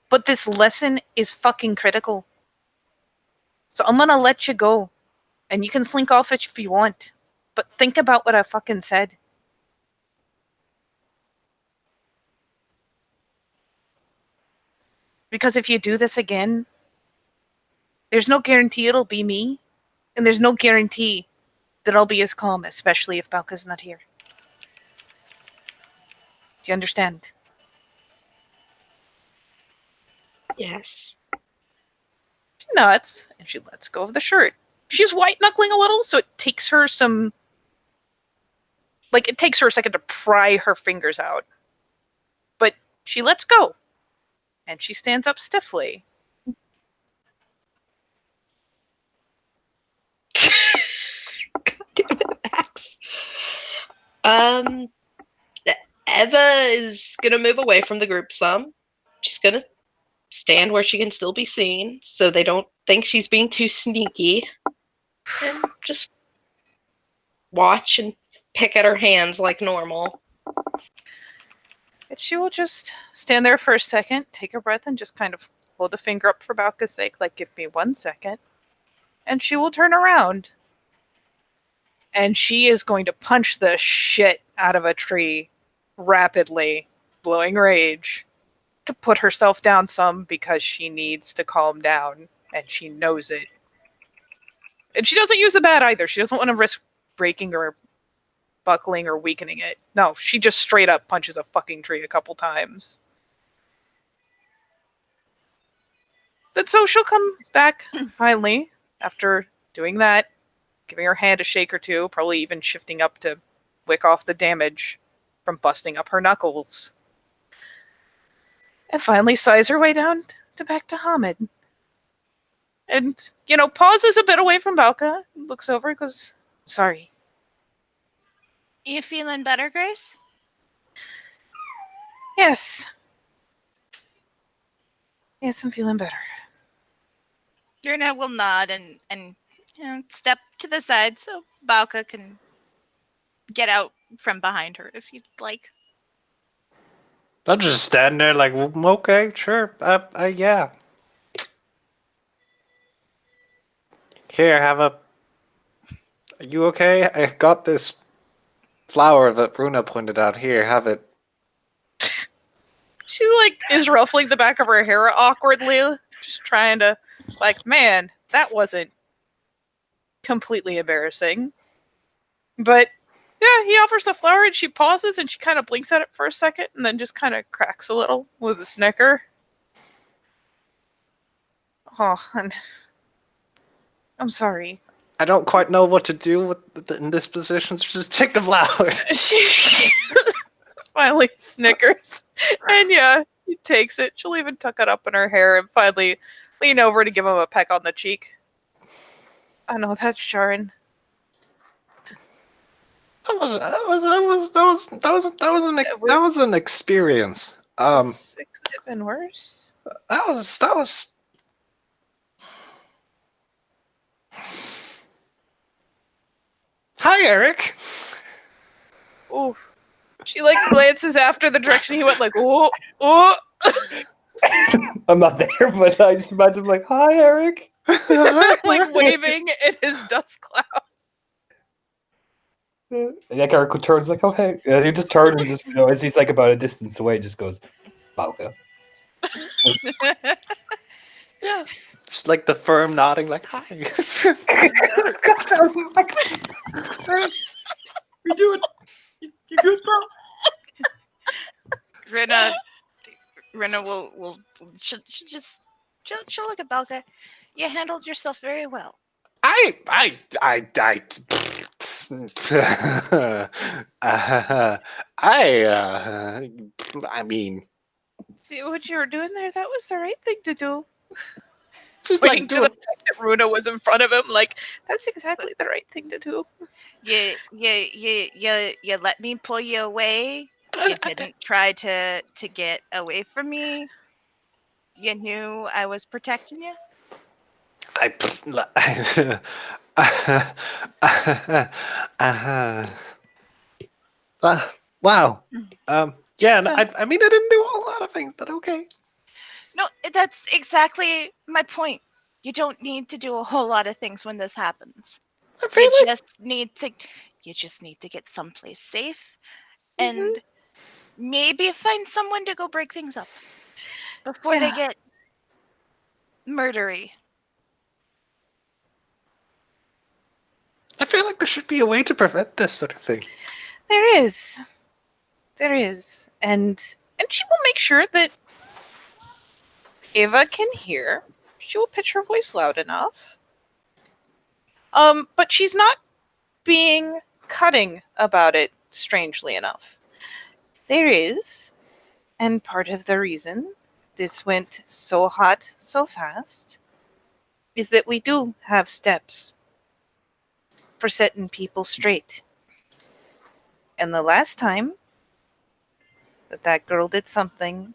But this lesson is fucking critical. So I'm gonna let you go. And you can slink off if you want. But think about what I fucking said. Because if you do this again, there's no guarantee it'll be me. And there's no guarantee that I'll be as calm, especially if Balka's not here. Do you understand? Yes. She nods, and she lets go of the shirt. She's white-knuckling a little, so it takes her some... Like, it takes her a second to pry her fingers out. But she lets go. And she stands up stiffly. God damn it, Max. Eva is gonna move away from the group some. She's gonna stand where she can still be seen, so they don't think she's being too sneaky. And just watch and pick at her hands like normal. And she will just stand there for a second, take a breath, and just kind of hold a finger up for Balka's sake, like, give me 1 second. And she will turn around. And she is going to punch the shit out of a tree rapidly, blowing rage. to put herself down some because she needs to calm down, and she knows it. And she doesn't use the bat either. She doesn't want to risk breaking or buckling or weakening it. No, she just straight up punches a fucking tree a couple times. And so she'll come back finally after doing that, giving her hand a shake or two, probably even shifting up to wick off the damage from busting up her knuckles. And finally sighs her way down to back to Hamid. And, pauses a bit away from Balka, looks over and goes, sorry. You feeling better, Grace? Yes. Yes, I'm feeling better. Runa will nod and step to the side so Balka can get out from behind her if you'd like. I'll just stand there like, okay, sure, yeah. Here, have a... Are you okay? I got this flower that Runa pointed out. Here, have it. She, is ruffling the back of her hair awkwardly, just trying to, man, that wasn't completely embarrassing. But, yeah, he offers the flower, and she pauses, and she kind of blinks at it for a second, and then just kind of cracks a little with a snicker. Oh, and I'm sorry. I don't quite know what to do in this position, so just take the flower. She finally snickers. And yeah, she takes it. She'll even tuck it up in her hair and finally lean over to give him a peck on the cheek. I know, that's jarring. That was an experience. It could have been worse. That was. Hi, Eric. Ooh. She glances after the direction he went, oh. I'm not there, but I just imagine hi, Eric. Waving in his dust cloud. And Eric turns oh hey. And he just turns and just as he's about a distance away, just goes, Balka. Yeah. Just the firm nodding, hi. You doing? You good, bro? Rina will she'll look at Balka. You handled yourself very well. I mean, see what you were doing there? That was the right thing to do. Just Pointing to the fact that Runa was in front of him, that's exactly the right thing to do. You let me pull you away. You didn't try to get away from me. You knew I was protecting you. Wow. Yeah. So, I mean, I didn't do a whole lot of things, but okay. No, that's exactly my point. You don't need to do a whole lot of things when this happens. You just need to get someplace safe and maybe find someone to go break things up before they get murdery. I feel like there should be a way to prevent this sort of thing. There is. And she will make sure that Eva can hear. She will pitch her voice loud enough. But she's not being cutting about it, strangely enough. There is, and part of the reason this went so hot so fast is that we do have steps for setting people straight. And the last time that girl did something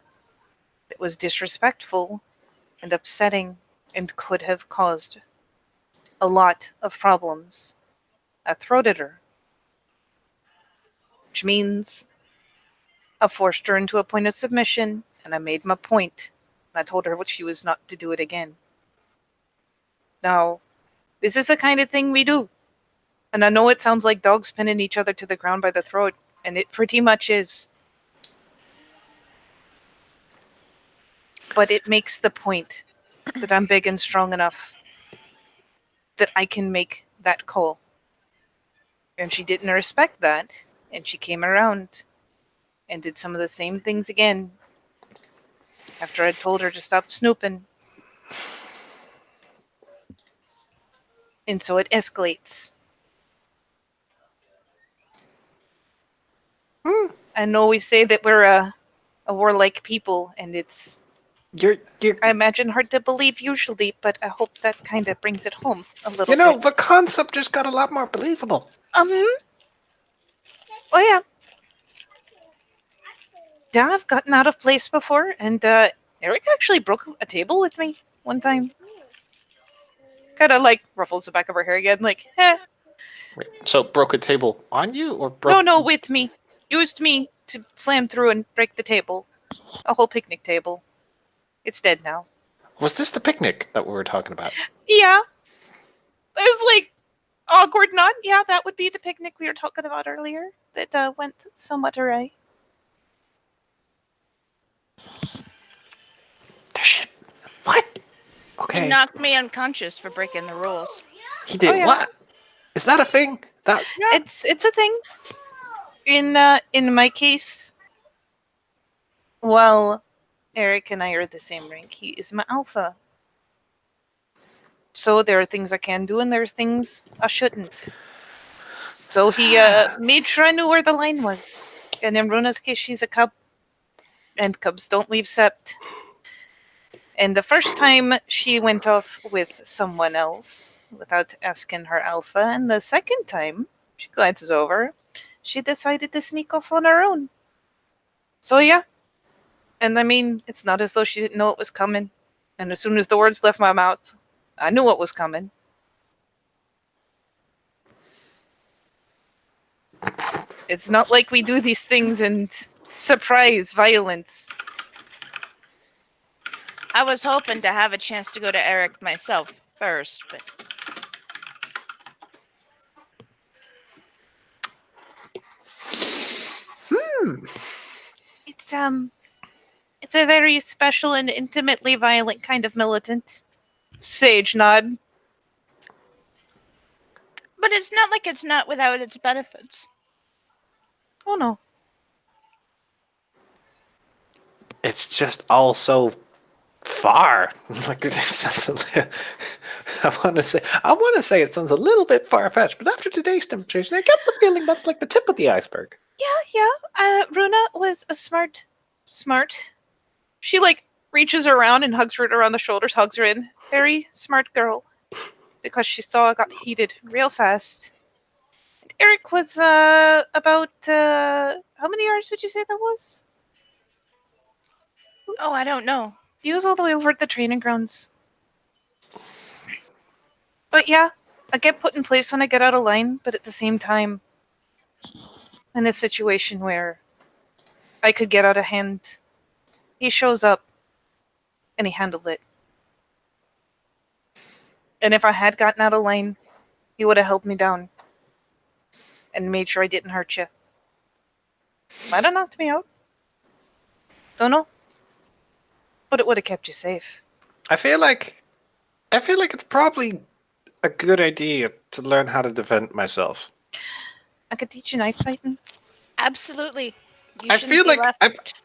that was disrespectful and upsetting and could have caused a lot of problems, I throated her. Which means I forced her into a point of submission, and I made my point, and I told her what she was not to do it again. Now, this is the kind of thing we do. And I know it sounds like dogs pinning each other to the ground by the throat, and it pretty much is. But it makes the point that I'm big and strong enough that I can make that call. And she didn't respect that, and she came around and did some of the same things again after I'd told her to stop snooping. And so it escalates. I know we say that we're a warlike people, and it's, You're I imagine, hard to believe usually, but I hope that kind of brings it home a little you know, bit. the concept just got a lot more believable. Oh yeah. Yeah, I've gotten out of place before, and Eric actually broke a table with me one time. Kind of like ruffles the back of her hair again, like, Wait, so broke a table on you or broke? No, with me. Used me to slam through and break the table. A whole picnic table. It's dead now. Was this the picnic that we were talking about? Yeah. It was like awkward nod. Yeah, that would be the picnic we were talking about earlier that went somewhat awry. What? He Okay. knocked me unconscious for breaking the rules. He did Oh, yeah. what? Is that a thing? That Yeah. It's a thing. In my case, well, Eric and I are the same rank. He is my alpha. So there are things I can do and there's things I shouldn't. So he made sure I knew where the line was. And in Runa's case, she's a cub. And cubs don't leave sept. And the first time she went off with someone else without asking her alpha, and the second time she glances over, she decided to sneak off on her own. So yeah. And I mean, it's not as though she didn't know it was coming. And as soon as the words left my mouth, I knew what was coming. It's not like we do these things and surprise violence. I was hoping to have a chance to go to Eric myself first, but It's a very special and intimately violent kind of militant. Sage nod. but it's not like it's not without its benefits. Oh no. it's just all so far. Like it sounds I want to say it sounds a little bit far fetched, but after today's demonstration, I get the feeling that's like the tip of the iceberg. Yeah. Runa was a smart. She like reaches around and hugs her around the shoulders, hugs her in. Very smart girl. Because she saw it got heated real fast. And Eric was about how many hours would you say that was? Oh, I don't know. He was all the way over at the training grounds. But yeah, I get put in place when I get out of line, but at the same time, in a situation where I could get out of hand, he shows up and he handles it. And if I had gotten out of line, he would have held me down and made sure I didn't hurt you. Might have knocked me out. Don't know. But it would have kept you safe. I feel like it's probably a good idea to learn how to defend myself. I could teach you knife fighting. Absolutely. You I shouldn't feel be like left.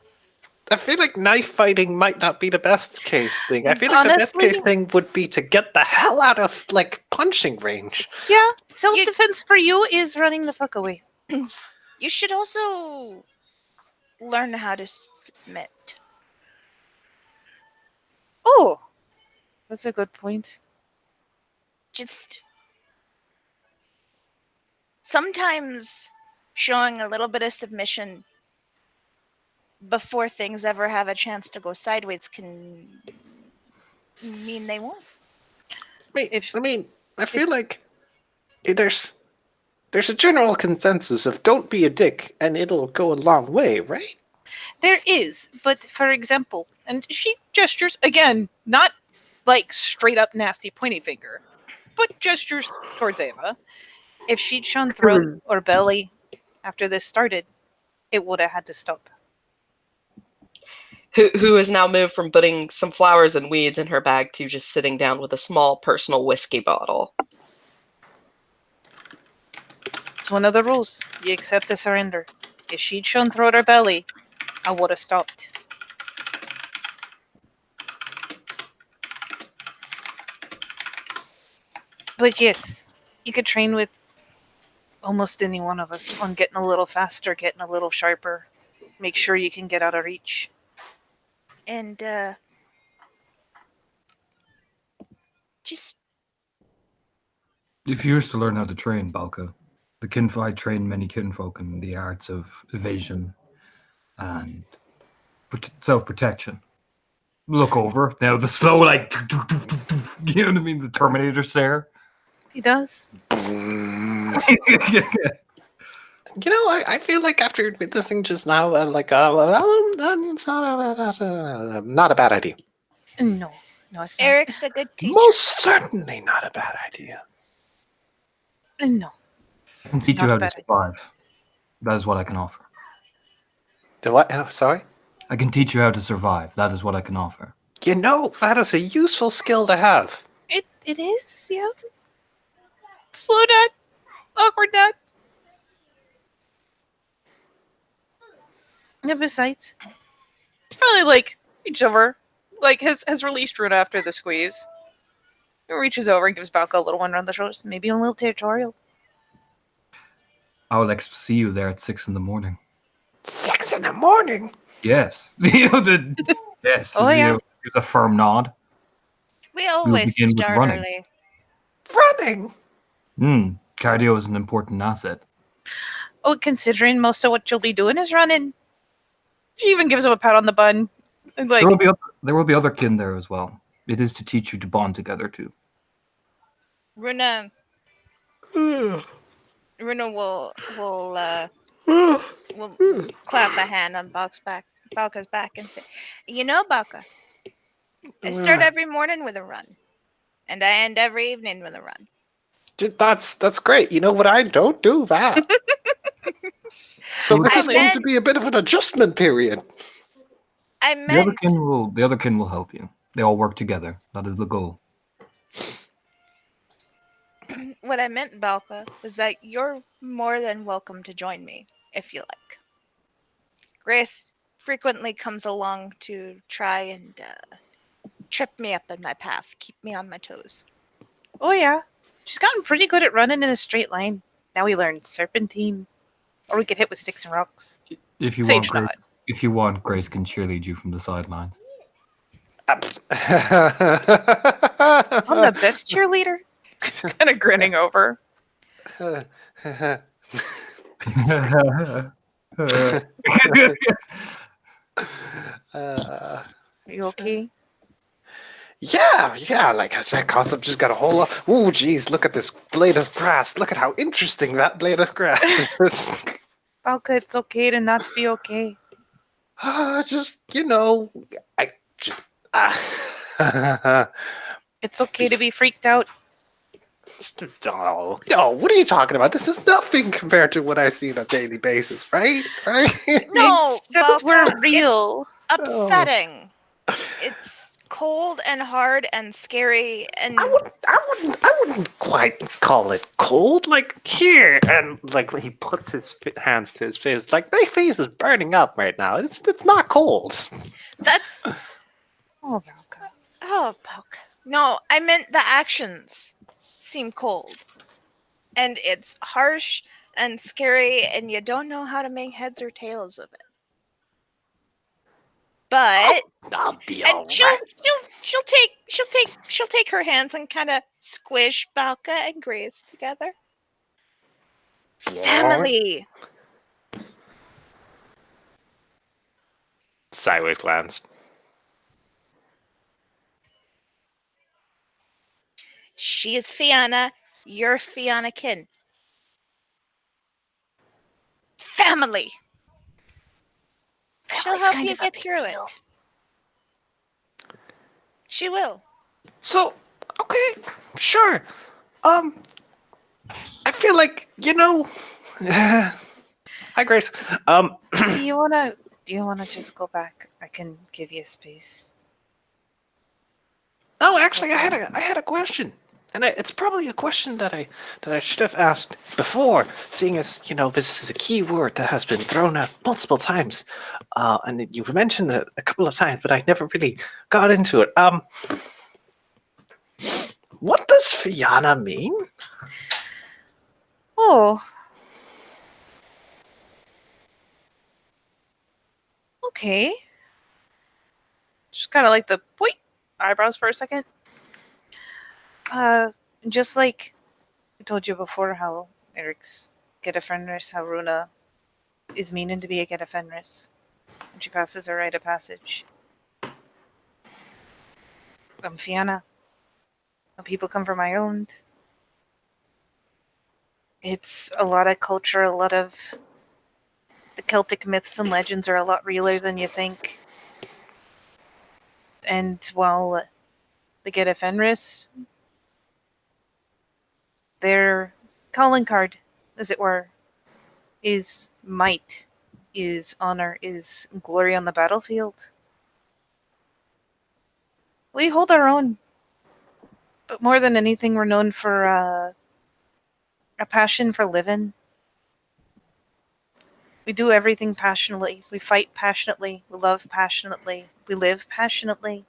I feel like knife fighting might not be the best case thing. I feel like the best Honestly- case thing would be to get the hell out of like punching range. Yeah, self-defense for you is running the fuck away. You should also learn how to submit. Oh, that's a good point. Just sometimes showing a little bit of submission before things ever have a chance to go sideways can mean they won't. I feel like there's a general consensus of don't be a dick and it'll go a long way, right? There is, but for example, and she gestures again, not like straight up nasty pointy finger, but gestures towards Ava. If she'd shown throat or belly after this started, it would have had to stop. who has now moved from putting some flowers and weeds in her bag to just sitting down with a small personal whiskey bottle. It's one of the rules. You accept a surrender. If she'd shown throat or belly, I would have stopped. But yes, you could train with almost any one of us on getting a little faster, getting a little sharper. Make sure you can get out of reach. And just If you wish to learn how to train, Balka, the kinfolk train many kinfolk in the arts of evasion and self-protection. Look over now. The slow, like, you know what I mean? The Terminator stare. He does. You know, I feel like after witnessing just now, it's not a bad idea. No, it's not. Eric's a good teacher. Most certainly not a bad idea. No. I can teach you how not to bad. survive. That is what I can offer. Do what? Oh, sorry? I can teach you how to survive. That is what I can offer. You know, that is a useful skill to have. It is, yeah. Slow nut. Awkward nut. And besides, probably like reach over, like has released Runa after the squeeze. He reaches over and gives Balka a little one around the shoulders, maybe a little territorial. I will see you there at 6 a.m. 6 a.m? Yes. You know, yes. Oh, yeah. There's a firm nod. We always begin with start running. early. Running? Cardio is an important asset. Oh, considering most of what you'll be doing is running. She even gives him a pat on the bun. And like, There will be other kin there as well. It is to teach you to bond together too. Runa will clap a hand on Balka's back and say, "You know, Balka, I start every morning with a run, and I end every evening with a run." That's great. You know what? I don't do that. So this is going to be a bit of an adjustment period. I The meant other kin will help you. They all work together. That is the goal. what I meant, Balka, was that you're more than welcome to join me if you like. Grace frequently comes along to try and trip me up in my path, keep me on my toes. oh yeah, she's gotten pretty good at running in a straight line. Now we learn serpentine, or we get hit with sticks and rocks. If you Sage want, nod. if you want, Grace can cheerlead you from the sidelines. I'm the best cheerleader. Kind of grinning over. Are you okay? Yeah, like I said, concept just got a whole lot. Oh, geez, look at this blade of grass. Look at how interesting that blade of grass is. Balka, it's okay to not be okay. Just, you know, It's okay to be freaked out. Oh, no, what are you talking about? This is nothing compared to what I see on a daily basis, right? No, Except Balka, we're real. It's upsetting. It's cold and hard and scary and I wouldn't quite call it cold. Like here, and like when he puts his hands to his face, like my face is burning up right now. It's not cold. that's Oh, Balka. oh, Balka. No, I meant the actions seem cold. And it's harsh and scary and you don't know how to make heads or tails of it. But I'll be and alright. she'll take her hands and kind of squish Balka and Grace together. Family. Sideways glance. She is Fianna. You're Fianna kin. Family. She'll help you get through it. She will. So, okay, sure. I feel like, you know. Hi, Grace. Do you want to Do you want to just go back? I can give you space. Oh, actually, I had a question, and it's probably a question that I should have asked before, seeing as this is a key word that has been thrown out multiple times, and you mentioned it a couple of times, but I never really got into it. What does Fianna mean? Oh. Okay. Just kind of like the point eyebrows for a second. Just like I told you before, how Eric's get a Fenris, how Runa is meaning to be a get a Fenris, and she passes her rite of passage. I'm Fianna. When people come from Ireland, it's a lot of culture, a lot of the Celtic myths and legends are a lot realer than you think. And while the get a Fenris, their calling card, as it were, is might, is honor, is glory on the battlefield. We hold our own, but more than anything, we're known for a passion for living. We do everything passionately. We fight passionately. We love passionately. We live passionately.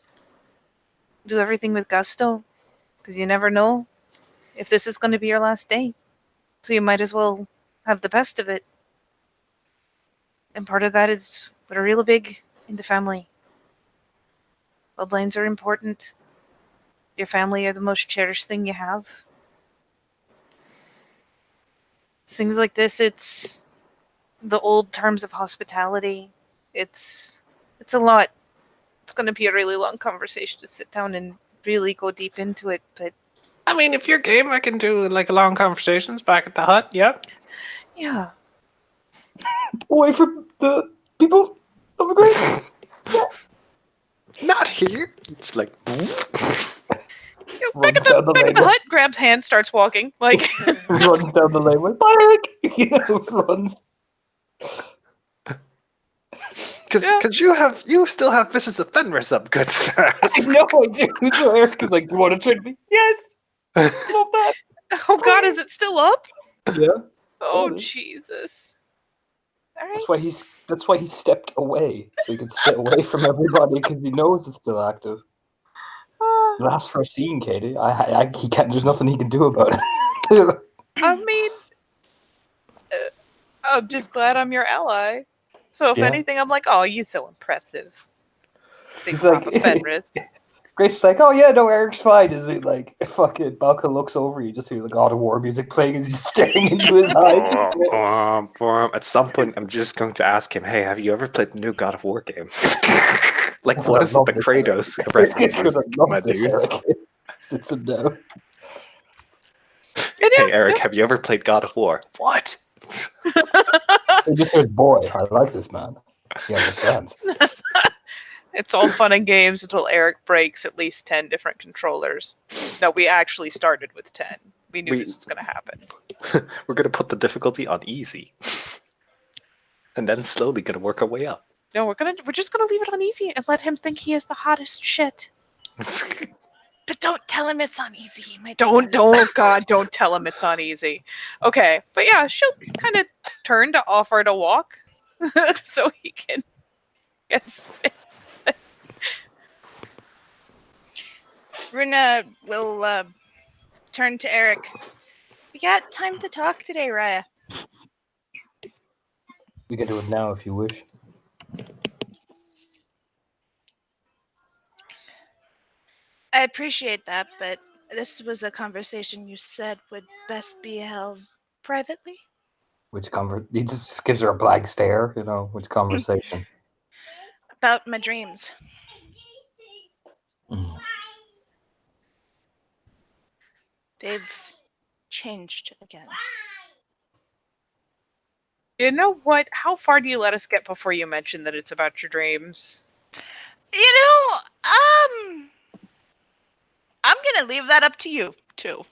We do everything with gusto, because you never know if this is going to be your last day. So you might as well have the best of it. And part of that is we're real big into family. Bloodlines are important. Your family are the most cherished thing you have. Things like this, it's the old terms of hospitality. It's a lot. It's going to be a really long conversation to sit down and really go deep into it, but I mean, if you're game, I can do like long conversations back at the hut. Yep. yeah. Away from the people of the grace. Not here. It's like. Back at the hut, grabs hand, starts walking. Like runs down the laneway. Bye, Eric. Runs. Because you still have Visions of Fenris up, good sir. I know I do. So Eric is like, "Do you want to trade me?" Yes. Love that. oh God, is it still up? Yeah. Oh Yeah, Jesus! All right. That's why he stepped away, so he could stay away from everybody because he knows it's still active. Last first seen, Katie. He can't. There's nothing he can do about it. I mean, I'm just glad I'm your ally. So if anything, I'm like, oh, you're so impressive. Big He's Papa like, Fenris. Grace is like, oh yeah, no, Eric's fine. Is it like fucking Balka looks over, you just hear the God of War music playing as he's staring into his eyes. At some point, I'm just going to ask him, hey, have you ever played the new God of War game? Like, what is it the Kratos references, my dude? Eric. Sits him down. Hey, Eric, have you ever played God of War? What? He just goes, boy, I like this man. He understands. It's all fun and games until Eric breaks at least 10 different controllers. No, we actually started with 10. We knew this was going to happen. We're going to put the difficulty on easy. And then slowly going to work our way up. No, we're just gonna leave it on easy and let him think he is the hottest shit. But don't tell him it's on easy. He might don't tell him it's on easy. Okay, but yeah, she'll kind of turn to offer to walk so he can get space. Runa will turn to Eric. We got time to talk today, Raya. We can do it now if you wish. I appreciate that, but this was a conversation you said would best be held privately. He just gives her a blank stare, which conversation? About my dreams. They've changed again. You know what? How far do you let us get before you mention that it's about your dreams? I'm gonna leave that up to you, too.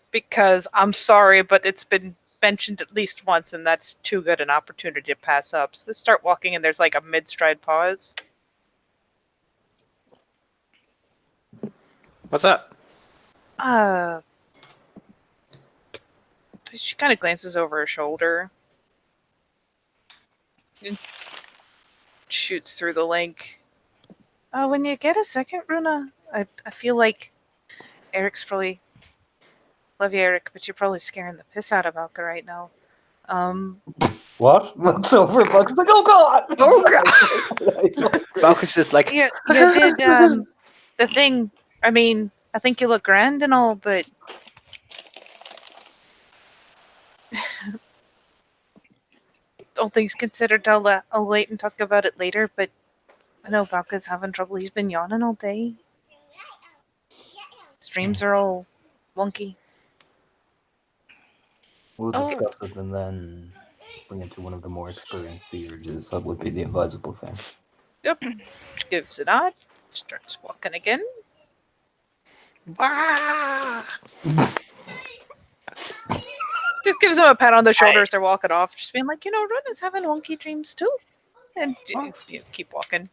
Because I'm sorry, but it's been mentioned at least once, and that's too good an opportunity to pass up. So they start walking, and there's like a mid-stride pause. What's that? She kind of glances over her shoulder and shoots through the link. When you get a second, Runa, I feel like Eric's probably... Love you, Eric, but you're probably scaring the piss out of Alka right now. What? Looks over. Buck's like, oh god! Oh god! Malcolm's just like, You did the thing. I mean, I think you look grand and all, but all things considered, I'll wait and talk about it later. But I know Balka's having trouble. He's been yawning all day. His dreams are all wonky. We'll Oh. discuss it and then bring it to one of the more experienced seers. That would be the advisable thing. Yep. Gives a nod. Starts walking again. "Wah!" Just gives him a pat on the shoulder as they're walking off, just being like, Runa's having wonky dreams too. And keep walking.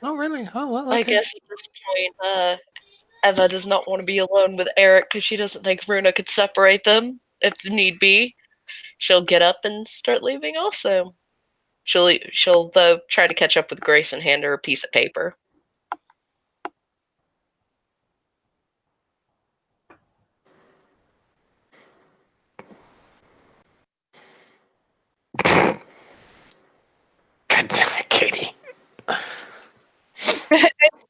Oh, really? Oh, well, okay. I guess at this point, Eva does not want to be alone with Eric because she doesn't think Runa could separate them if need be. She'll get up and start leaving also. She'll though try to catch up with Grace and hand her a piece of paper. God damn it, Katie.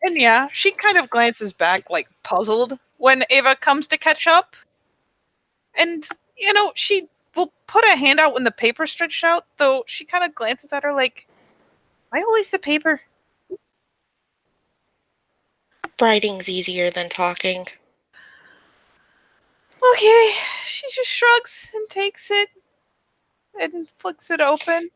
And yeah, she kind of glances back, like puzzled, when Ava comes to catch up. And, she will put a hand out when the paper's stretched out, though she kind of glances at her like, why always the paper? Writing's easier than talking. Okay, she just shrugs and takes it and flicks it open.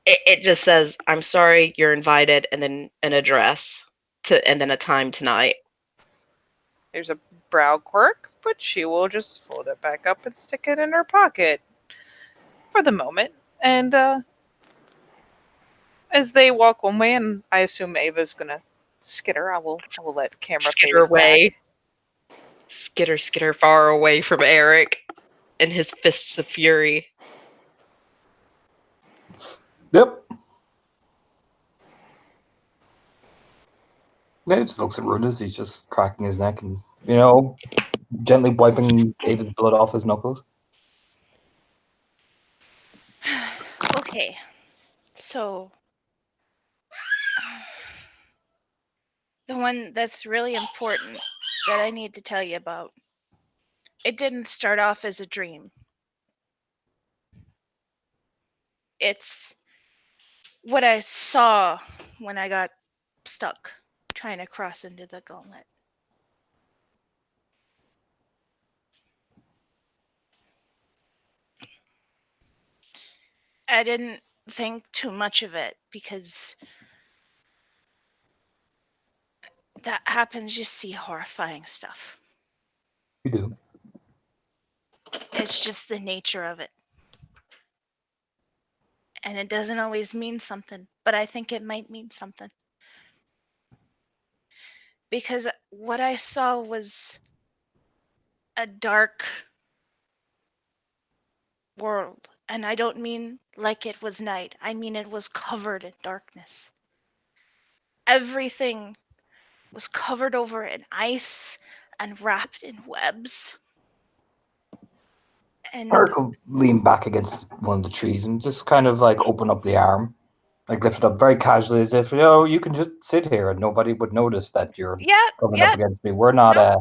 It just says, "I'm sorry, you're invited," and then an address and then a time tonight. There's a brow quirk, but she will just fold it back up and stick it in her pocket for the moment. And as they walk one way, and I assume Ava's gonna skitter, I will let camera Skitter fade away. back. Skitter far away from Eric and his fists of fury. Yep. Yeah, he just looks at Runas. He's just cracking his neck and, gently wiping David's blood off his knuckles. Okay. So the one that's really important that I need to tell you about. It didn't start off as a dream. It's what I saw when I got stuck trying to cross into the gauntlet. I didn't think too much of it because that happens. You see horrifying stuff. You do. It's just the nature of it. And it doesn't always mean something, but I think it might mean something. Because what I saw was a dark world. And I don't mean like it was night. I mean it was covered in darkness. Everything was covered over in ice and wrapped in webs. And Eric will lean back against one of the trees and just kind of like open up the arm, like lift it up very casually as if, you can just sit here and nobody would notice that you're coming up against me. We're not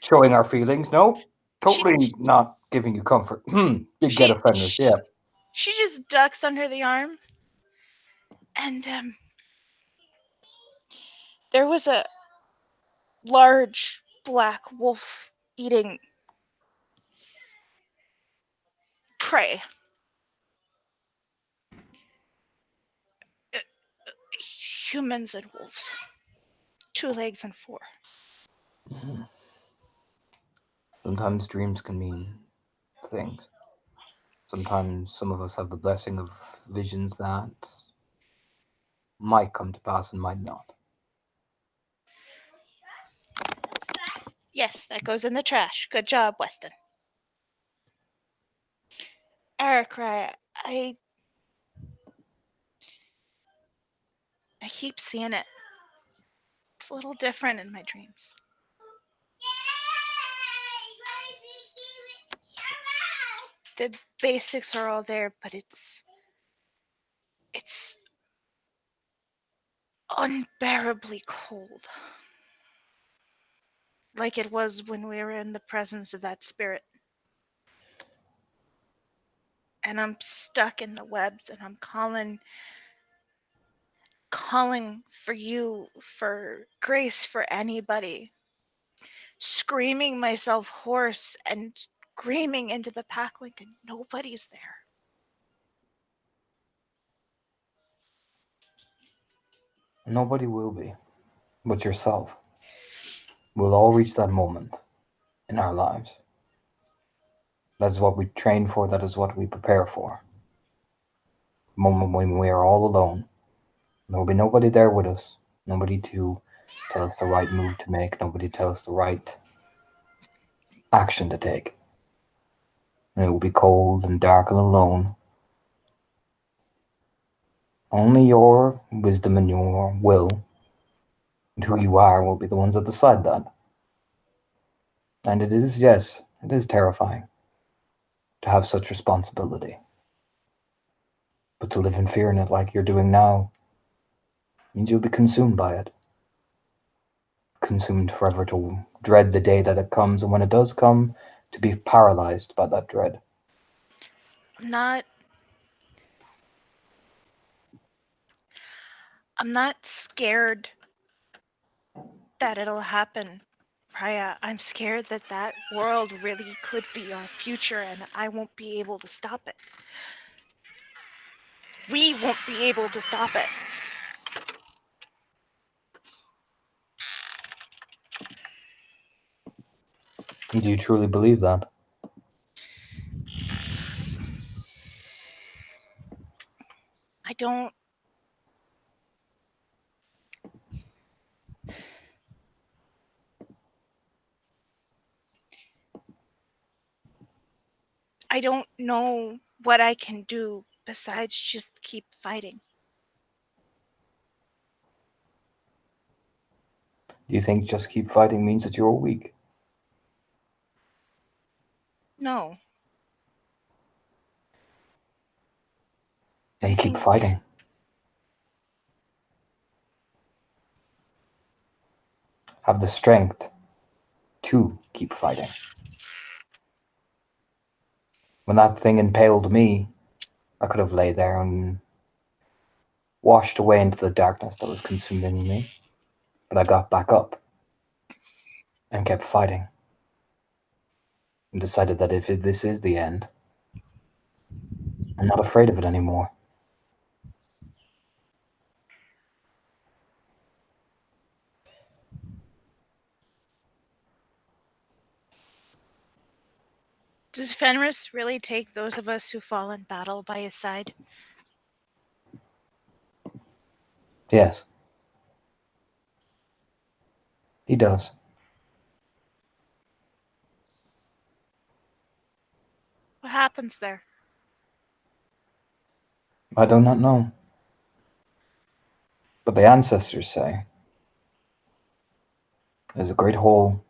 showing our feelings. No, totally not giving you comfort. You get offenders, yeah. She just ducks under the arm. And there was a large black wolf eating prey. Humans and wolves. 2 legs and 4. Sometimes dreams can mean things. Sometimes some of us have the blessing of visions that might come to pass and might not. Yes, that goes in the trash. Good job, Weston. Aracry, I keep seeing it. It's a little different in my dreams. The basics are all there, but it's unbearably cold. Like it was when we were in the presence of that spirit. And I'm stuck in the webs and I'm calling for you, for grace for anybody. Screaming myself hoarse and screaming into the pack link and nobody's there. Nobody will be, but yourself. We'll all reach that moment in our lives. That is what we train for, that is what we prepare for. The moment when we are all alone. There will be nobody there with us, nobody to tell us the right move to make, nobody to tell us the right action to take. And it will be cold and dark and alone. Only your wisdom and your will and who you are will be the ones that decide that. And it is, yes, it is terrifying to have such responsibility. But to live in fear in it like you're doing now means you'll be consumed by it. Consumed forever to dread the day that it comes, and when it does come, to be paralyzed by that dread. I'm not scared that it'll happen, Raya. I'm scared that that world really could be our future and I won't be able to stop it. We won't be able to stop it. Do you truly believe that? I don't. I don't know what I can do besides just keep fighting. Do you think just keep fighting means that you're weak? No. Then I keep think fighting. Have the strength to keep fighting. When that thing impaled me, I could have lay there and washed away into the darkness that was consuming me. But I got back up and kept fighting. And decided that if this is the end, I'm not afraid of it anymore. Does Fenris really take those of us who fall in battle by his side? Yes. He does. What happens there? I do not know. But the ancestors say there's a great hole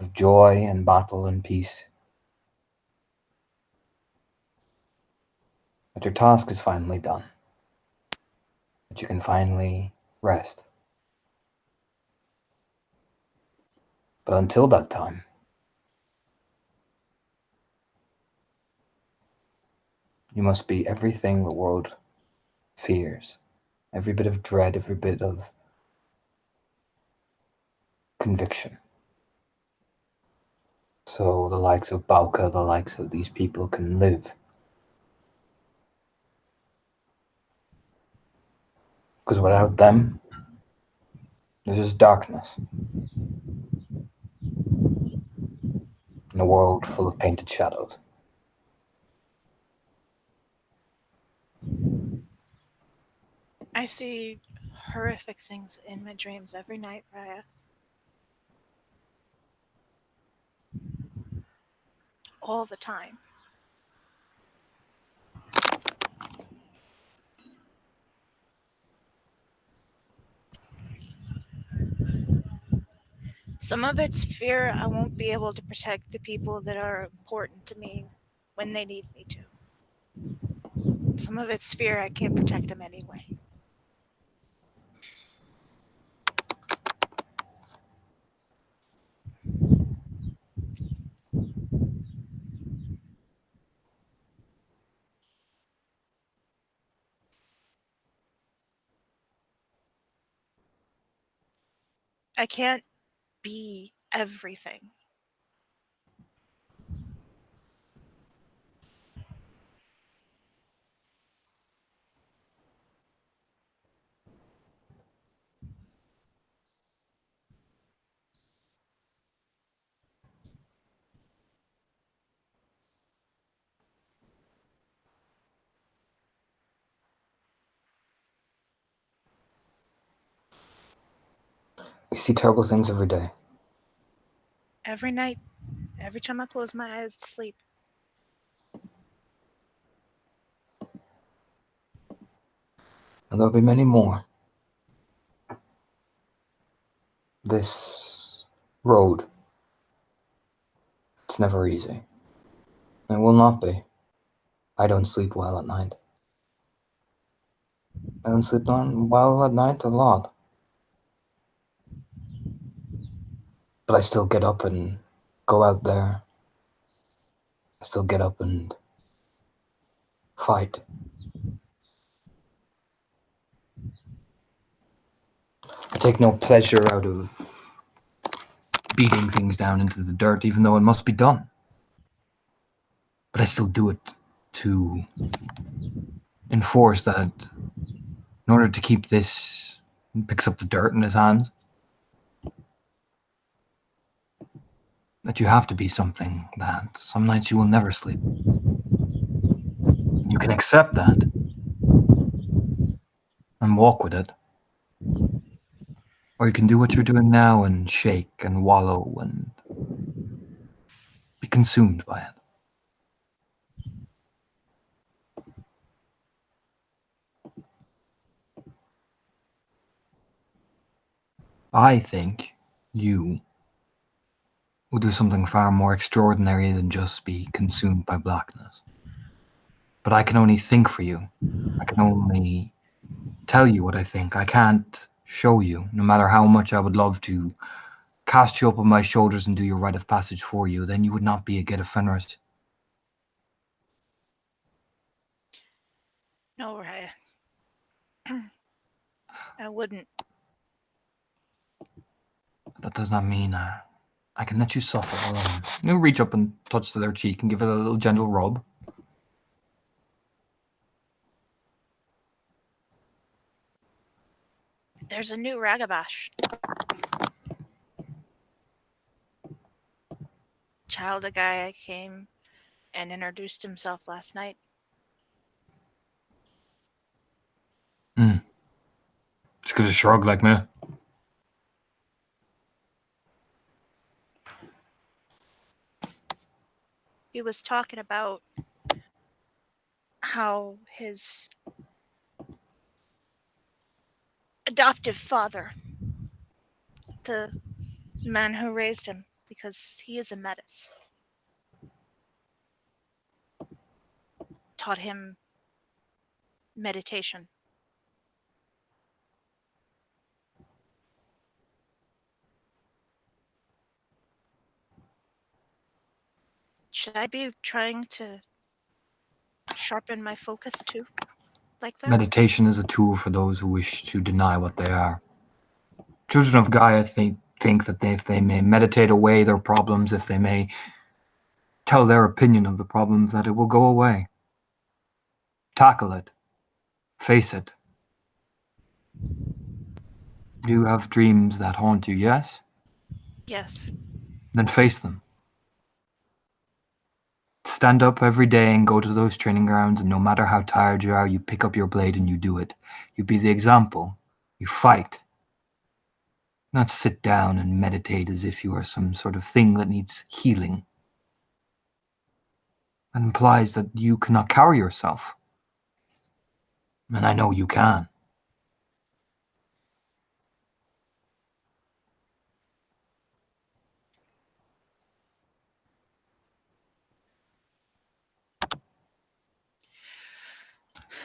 of joy and battle and peace. That your task is finally done. That you can finally rest. But until that time, you must be everything the world fears. Every bit of dread, every bit of conviction. So the likes of Bauka, the likes of these people can live. Because without them, there's just darkness. in a world full of painted shadows. I see horrific things in my dreams every night, Raya. All the time. Some of it's fear I won't be able to protect the people that are important to me when they need me to. Some of it's fear I can't protect them anyway. I can't be everything. We see terrible things every day. Every night, every time I close my eyes to sleep. And there'll be many more. This road, it's never easy. It will not be. I don't sleep well at night. I don't sleep well at night a lot. But I still get up and go out there. I still get up and fight. I take no pleasure out of beating things down into the dirt, even though it must be done. But I still do it to enforce that in order to keep this, he picks up the dirt in his hands, that you have to be something that some nights you will never sleep. You can accept that and walk with it. Or you can do what you're doing now and shake and wallow and be consumed by it. I think you will do something far more extraordinary than just be consumed by blackness. But I can only think for you. I can only tell you what I think. I can't show you, no matter how much I would love to cast you up on my shoulders and do your rite of passage for you. Then you would not be a Git of Fenris. No, Raya. I wouldn't. That does not mean I can let you suffer alone. You reach up and touch to their cheek and give it a little gentle rub. There's a new Ragabash. Child, a guy I came and introduced himself last night. Just gives a shrug like me. He was talking about how his adoptive father, the man who raised him, because he is a metis, taught him meditation. Should I be trying to sharpen my focus too, like that? Meditation is a tool for those who wish to deny what they are. Children of Gaia think that if they may meditate away their problems, if they may tell their opinion of the problems, that it will go away. Tackle it. Face it. You have dreams that haunt you, yes? Yes. Then face them. Stand up every day and go to those training grounds, and no matter how tired you are, you pick up your blade and you do it. You be the example. You fight. Not sit down and meditate as if you are some sort of thing that needs healing. That implies that you cannot carry yourself. And I know you can.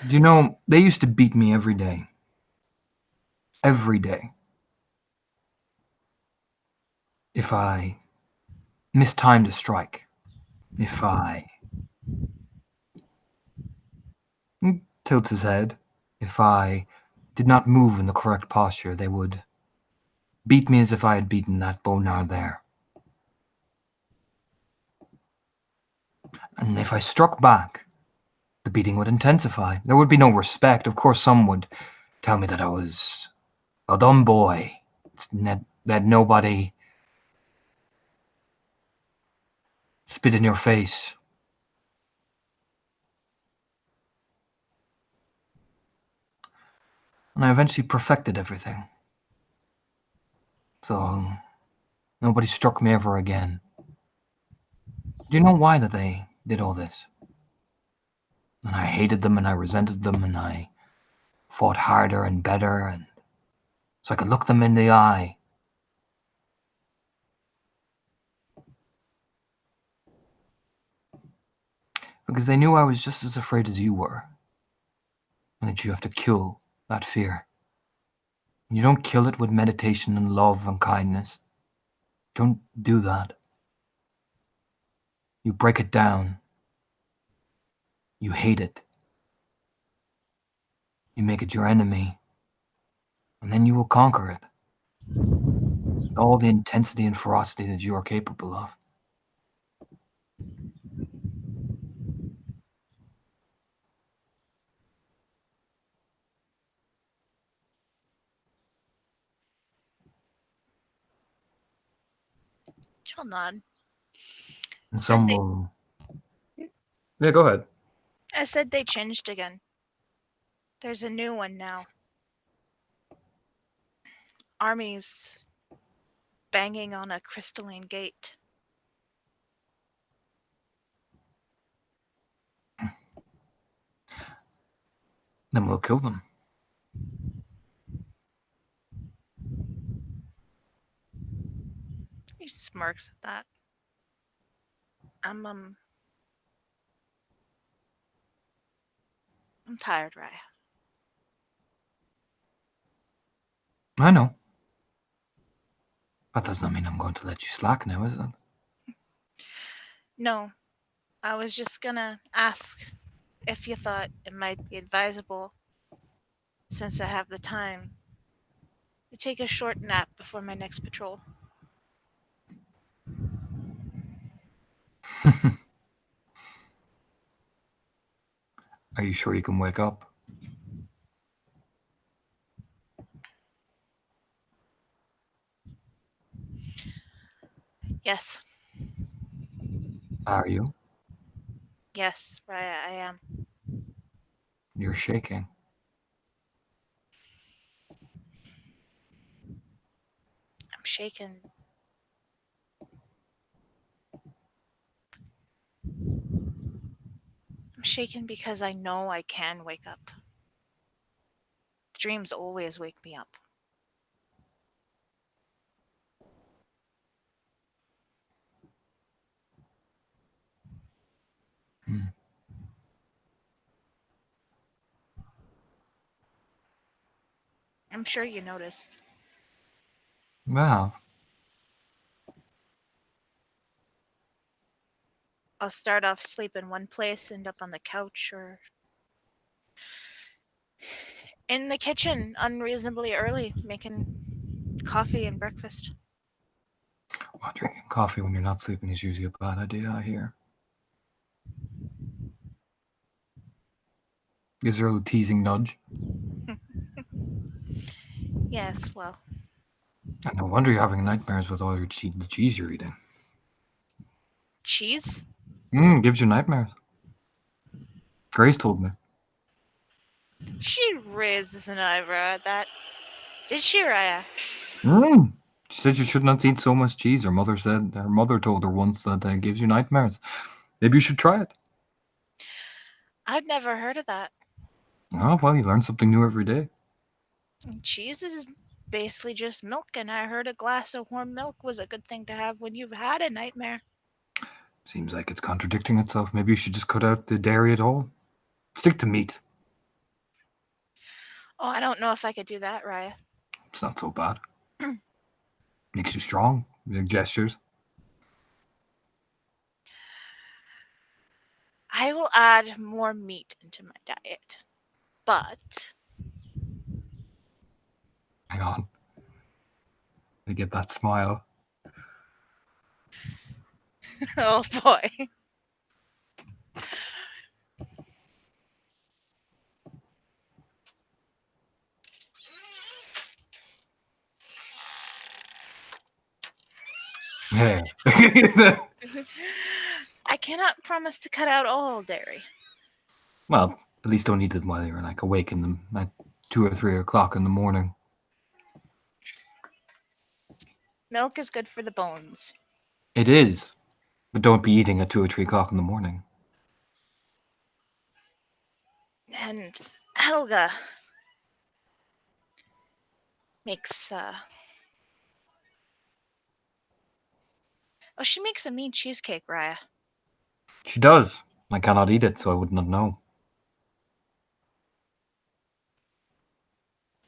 Do you know, they used to beat me every day. Every day. If I mistimed a strike. If I tilts his head. If I did not move in the correct posture, they would beat me as if I had beaten that bonar there. And if I struck back, the beating would intensify. There would be no respect. Of course, some would tell me that I was a dumb boy, that nobody spit in your face. And I eventually perfected everything. So nobody struck me ever again. Do you know why that they did all this? And I hated them and I resented them and I fought harder and better, and so I could look them in the eye. Because they knew I was just as afraid as you were. And that you have to kill that fear. And you don't kill it with meditation and love and kindness. Don't do that. You break it down. You hate it. You make it your enemy. And then you will conquer it. All the intensity and ferocity that you are capable of. She'll nod. And Said some they- will... Yeah, go ahead. I said they changed again. There's a new one now. Armies banging on a crystalline gate. Then we'll kill them. He smirks at that. I'm tired, Raya. I know. That does not mean I'm going to let you slack now, is it? No, I was just gonna ask if you thought it might be advisable, since I have the time, to take a short nap before my next patrol. Are you sure you can wake up? Yes, Are you? yes, Raya, I am. You're shaking. I'm shaken. I'm shaken because I know I can wake up. Dreams always wake me up. Hmm. I'm sure you noticed. Well, I'll start off sleep in one place, end up on the couch or in the kitchen unreasonably early, making coffee and breakfast. well, drinking coffee when you're not sleeping is usually a bad idea, I hear. Gives her a little teasing nudge. Yes, well, And no wonder you're having nightmares with all the cheese you're eating. cheese? Gives you nightmares. Grace told me. She raises an eyebrow at that. Did she, Raya? She said you should not eat so much cheese. Her mother told her once that it gives you nightmares. Maybe you should try it. I've never heard of that. Oh, well, you learn something new every day. Cheese is basically just milk, and I heard a glass of warm milk was a good thing to have when you've had a nightmare. Seems like it's contradicting itself. Maybe you should just cut out the dairy at all. Stick to meat. Oh, I don't know if I could do that, Raya. It's not so bad. Makes you strong. Big gestures. I will add more meat into my diet, but Hang on. I get that smile. oh boy. Yeah. I cannot promise to cut out all dairy. Well, at least don't eat it while you're like awake in them at 2 or 3 o'clock in the morning. Milk is good for the bones. It is, but don't be eating at 2 or 3 o'clock in the morning. And Helga makes oh, she makes a mean cheesecake, Raya. She does. I cannot eat it, so I would not know.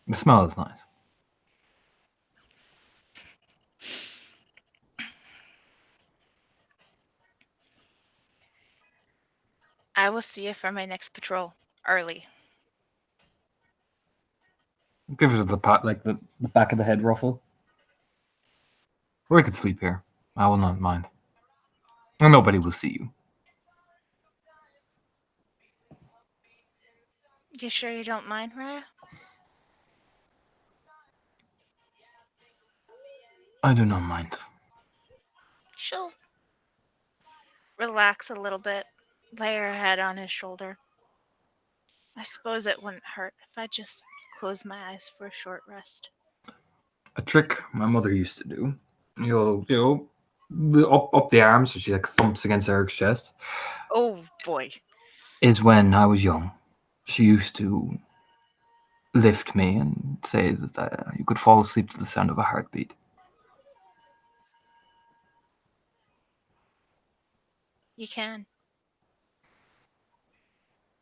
The smell is nice. I will see you for my next patrol early. Give her the pat, like the back of the head ruffle. Or I could sleep here. I will not mind. And nobody will see you. You sure you don't mind, Raya? I do not mind. She'll relax a little bit, lay her head on his shoulder. I suppose it wouldn't hurt if I just closed my eyes for a short rest. A trick my mother used to do. Up the arms, so she like thumps against Eric's chest. Oh boy. Is when I was young. She used to lift me and say that you could fall asleep to the sound of a heartbeat. You can.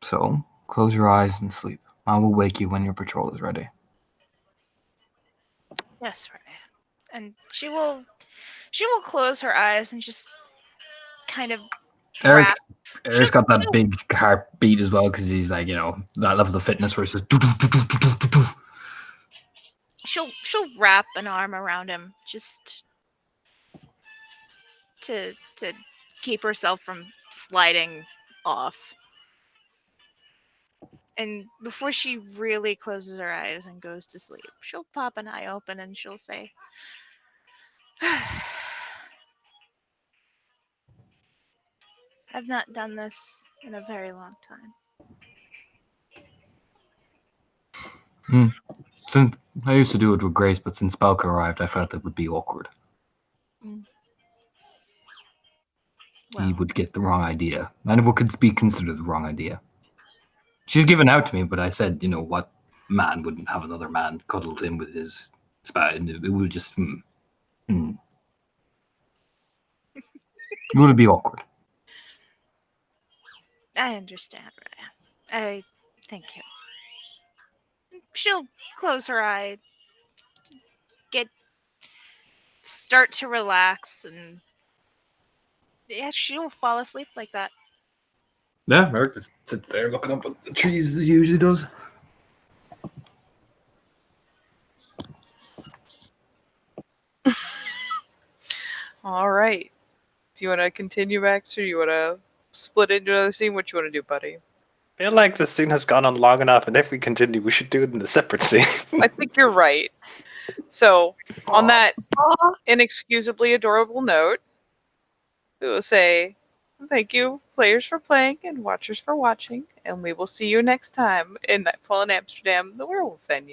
So, close your eyes and sleep. I will wake you when your patrol is ready. Yes, Raya. And she will close her eyes and just kind of Eric's She'll- got that she'll- big heartbeat as well because he's like, that level of fitness where it's just do. she'll wrap an arm around him just to keep herself from sliding off. And before she really closes her eyes and goes to sleep, she'll pop an eye open and she'll say, I've not done this in a very long time. Since I used to do it with Grace, but since Belka arrived, I felt it would be awkward. Well, He would get the wrong idea, and it could be considered the wrong idea. She's given out to me, but I said, what man wouldn't have another man cuddled in with his spat? And it would just, It would be awkward. I understand, Raya. I thank you. She'll close her eye, start to relax, and yeah, she'll fall asleep like that. Yeah, Eric just sits there looking up at the trees as he usually does. All right. Do you want to continue, Max, or you want to split into another scene? What you want to do, buddy? I feel like this scene has gone on long enough, and if we continue, we should do it in a separate scene. I think you're right. So, on that inexcusably adorable note, we will say Thank you, players, for playing and watchers for watching. And we will see you next time in Nightfall in Amsterdam, the werewolf venue.